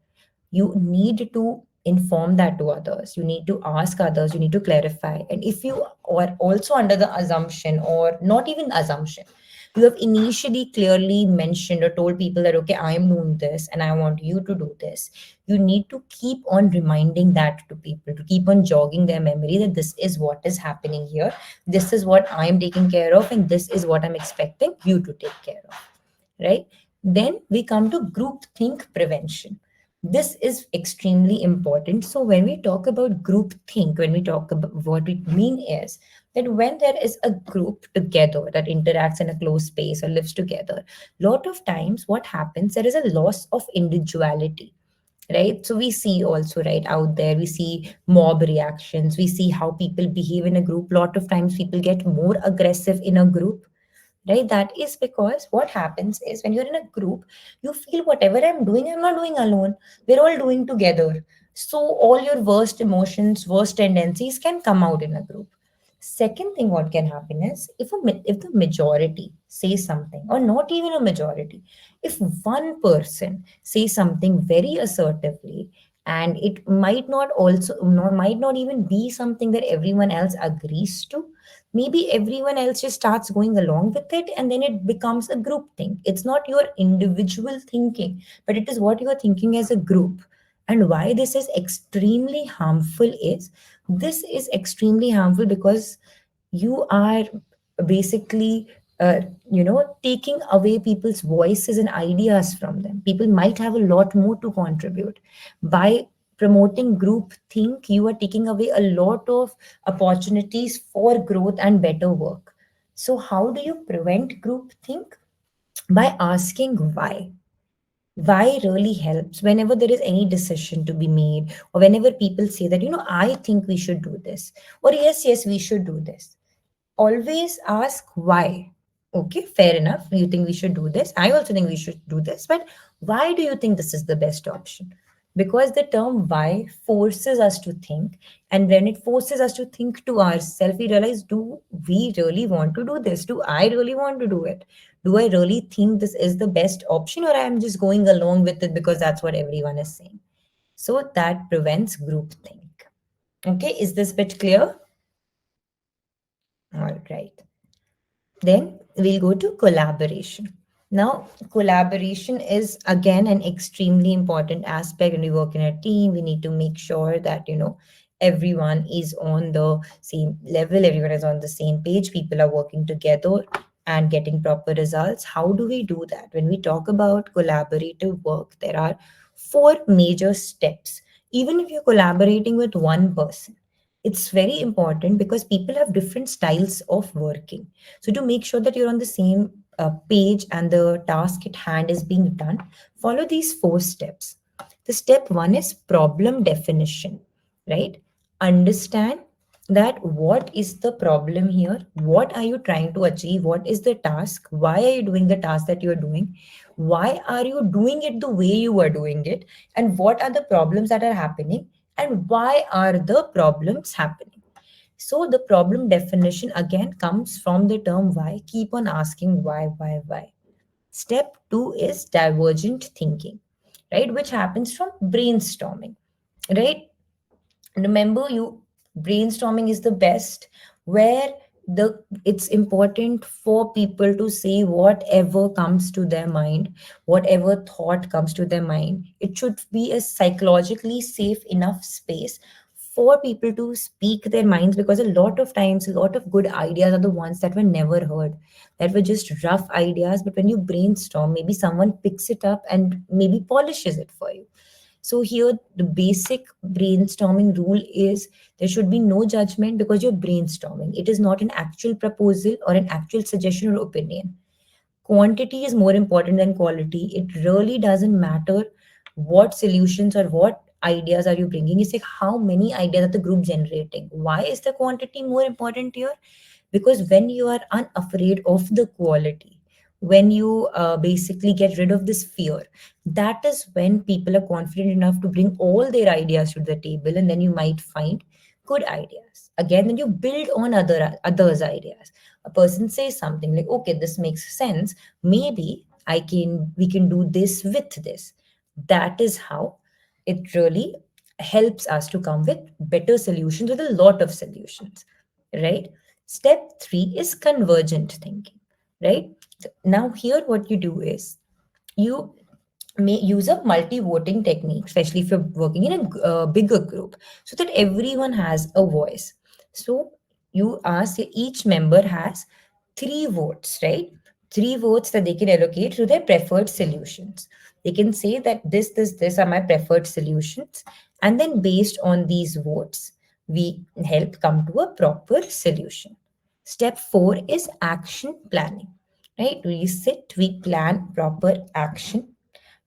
S1: you need to inform that to others. You need to ask others, you need to clarify. And if you are also under the assumption, or not even assumption, you have initially clearly mentioned or told people that, okay, I am doing this and I want you to do this, you need to keep on reminding that to people, to keep on jogging their memory that this is what is happening here, this is what I am taking care of, and this is what I'm expecting you to take care of, right? Then we come to group think prevention. This is extremely important. So when we talk about group think, when we talk about, what we mean is that when there is a group together that interacts in a closed space or lives together, lot of times what happens, there is a loss of individuality, right? So we see also, right, out there, we see mob reactions, we see how people behave in a group. Lot of times people get more aggressive in a group, right? That is because what happens is when you're in a group, you feel whatever I'm doing, I'm not doing alone. We're all doing together. So all your worst emotions, worst tendencies can come out in a group. Second thing, what can happen is if the majority says something, or not even a majority, if one person says something very assertively, and it might not also might not even be something that everyone else agrees to, maybe everyone else just starts going along with it, and then it becomes a group thing. It's not your individual thinking, but it is what you are thinking as a group. And why this is extremely harmful is, this is extremely harmful because you are basically taking away people's voices and ideas from them. People might have a lot more to contribute. By promoting group think, you are taking away a lot of opportunities for growth and better work. So how do you prevent group think? By asking why really helps whenever there is any decision to be made, or whenever people say that, I think we should do this, or yes, we should do this. Always ask why. Okay, fair enough, you think we should do this, I also think we should do this, but why do you think this is the best option? Because the term why forces us to think, and when it forces us to think to ourselves, we realize, do we really want to do this? Do I really want to do it? Do I really think this is the best option, or I am just going along with it because that's what everyone is saying? So that prevents groupthink. Okay, is this bit clear? All right. Then we'll go to collaboration. Now, collaboration is again an extremely important aspect. When we work in a team, we need to make sure that, everyone is on the same level, everyone is on the same page, people are working together and getting proper results. How do we do that? When we talk about collaborative work, there are four major steps. Even if you're collaborating with one person, it's very important because people have different styles of working. So to make sure that you're on the same page and the task at hand is being done, follow these four steps. The step one is problem definition, right? Understand that what is the problem here, what are you trying to achieve, what is the task, why are you doing the task that you're doing, why are you doing it the way you are doing it, and what are the problems that are happening, and why are the problems happening. So the problem definition again comes from the term why. Keep on asking why. Step two is divergent thinking, right? Which happens from brainstorming, right? Remember, you brainstorming is the best, where the it's important for people to say whatever comes to their mind, whatever thought comes to their mind. It should be a psychologically safe enough space for people to speak their minds, because a lot of times a lot of good ideas are the ones that were never heard, that were just rough ideas, but when you brainstorm, maybe someone picks it up and maybe polishes it for you. So here, the basic brainstorming rule is there should be no judgment because you're brainstorming. It is not an actual proposal or an actual suggestion or opinion. Quantity is more important than quality. It really doesn't matter what solutions or what ideas are you bringing. It's like how many ideas are the group generating. Why is the quantity more important here? Because when you are unafraid of the quality, when you basically get rid of this fear, that is when people are confident enough to bring all their ideas to the table, and then you might find good ideas. Again, then you build on others' ideas. A person says something like, okay, this makes sense. Maybe we can do this with this. That is how it really helps us to come with better solutions, with a lot of solutions, right? Step 3 is convergent thinking, right? Now here what you do is you may use a multi-voting technique, especially if you're working in a bigger group, so that everyone has a voice. So you ask, each member has 3 votes, right? 3 votes that they can allocate to their preferred solutions. They can say that this are my preferred solutions, and then based on these votes, we help come to a proper solution. Step 4 is action planning, right? We sit, we plan proper action,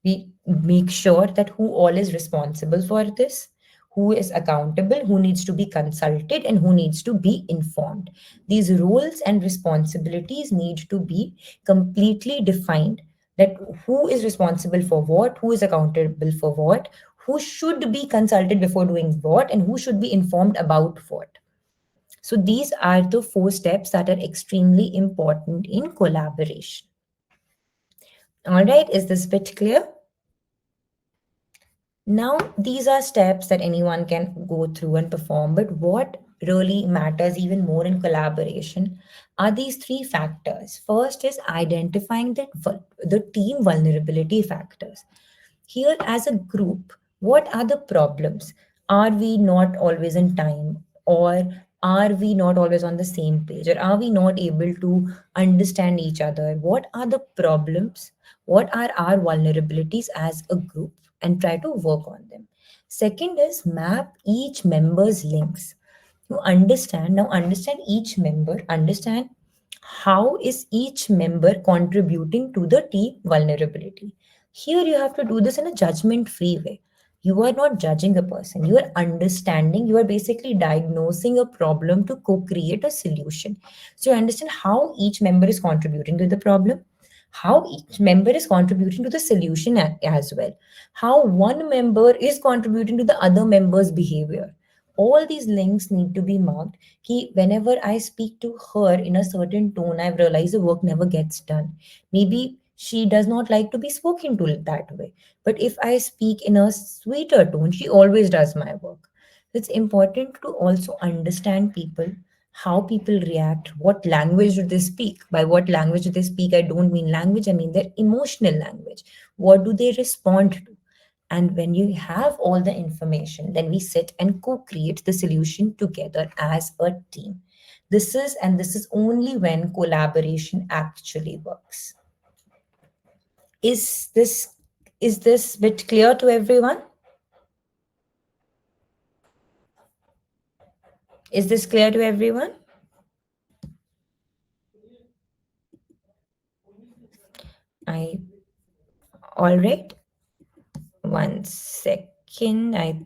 S1: we make sure that who all is responsible for this, who is accountable, who needs to be consulted, and who needs to be informed. These roles and responsibilities need to be completely defined, that who is responsible for what, who is accountable for what, who should be consulted before doing what, and who should be informed about what. So these are the 4 steps that are extremely important in collaboration. All right, is this bit clear? Now, these are steps that anyone can go through and perform, but what really matters even more in collaboration are these 3 factors. First is identifying the team vulnerability factors. Here, as a group, what are the problems? Are we not always in time? Or are we not always on the same page? Or are we not able to understand each other? What are the problems? What are our vulnerabilities as a group? And try to work on them. Second is map each member's links. You understand each member, understand how is each member contributing to the team vulnerability. Here you have to do this in a judgment free way. You are not judging a person, you are understanding, you are basically diagnosing a problem to co-create a solution. So you understand how each member is contributing to the problem, how each member is contributing to the solution as well, how one member is contributing to the other member's behavior. All these links need to be marked. Ki whenever I speak to her in a certain tone, I've realized the work never gets done. Maybe she does not like to be spoken to that way. But if I speak in a sweeter tone, she always does my work. It's important to also understand people, how people react, what language do they speak. By what language do they speak, I don't mean language, I mean their emotional language. What do they respond to? And when you have all the information, then we sit and co-create the solution together as a team. This is only when collaboration actually works. Is this bit clear to everyone? Is this clear to everyone? All right. 1 second. I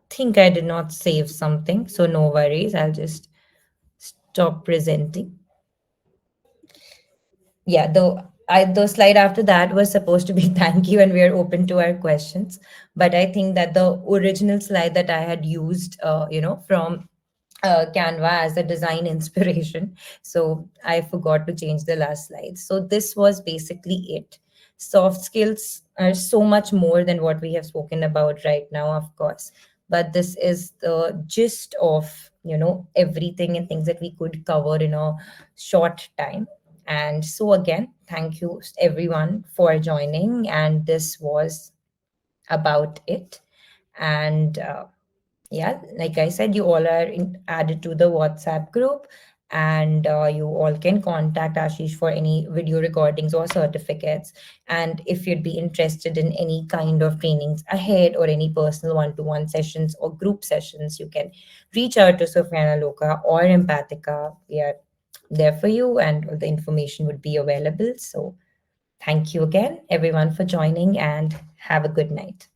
S1: think I did not save something, so no worries. I'll just stop presenting. Yeah, the slide after that was supposed to be thank you and we are open to our questions. But I think that the original slide that I had used, from Canva as a design inspiration. So I forgot to change the last slide. So this was basically it. Soft skills are so much more than what we have spoken about right now, of course. But this is the gist of, everything and things that we could cover in a short time. And so again, thank you everyone for joining. And this was about it. And yeah, like I said, you all are added to the WhatsApp group, and you all can contact Ashish for any video recordings or certificates. And if you'd be interested in any kind of trainings ahead or any personal one-to-one sessions or group sessions, you can reach out to Sofyana Loka or Empathika. We are there for you, and all the information would be available. So thank you again, everyone, for joining, and have a good night.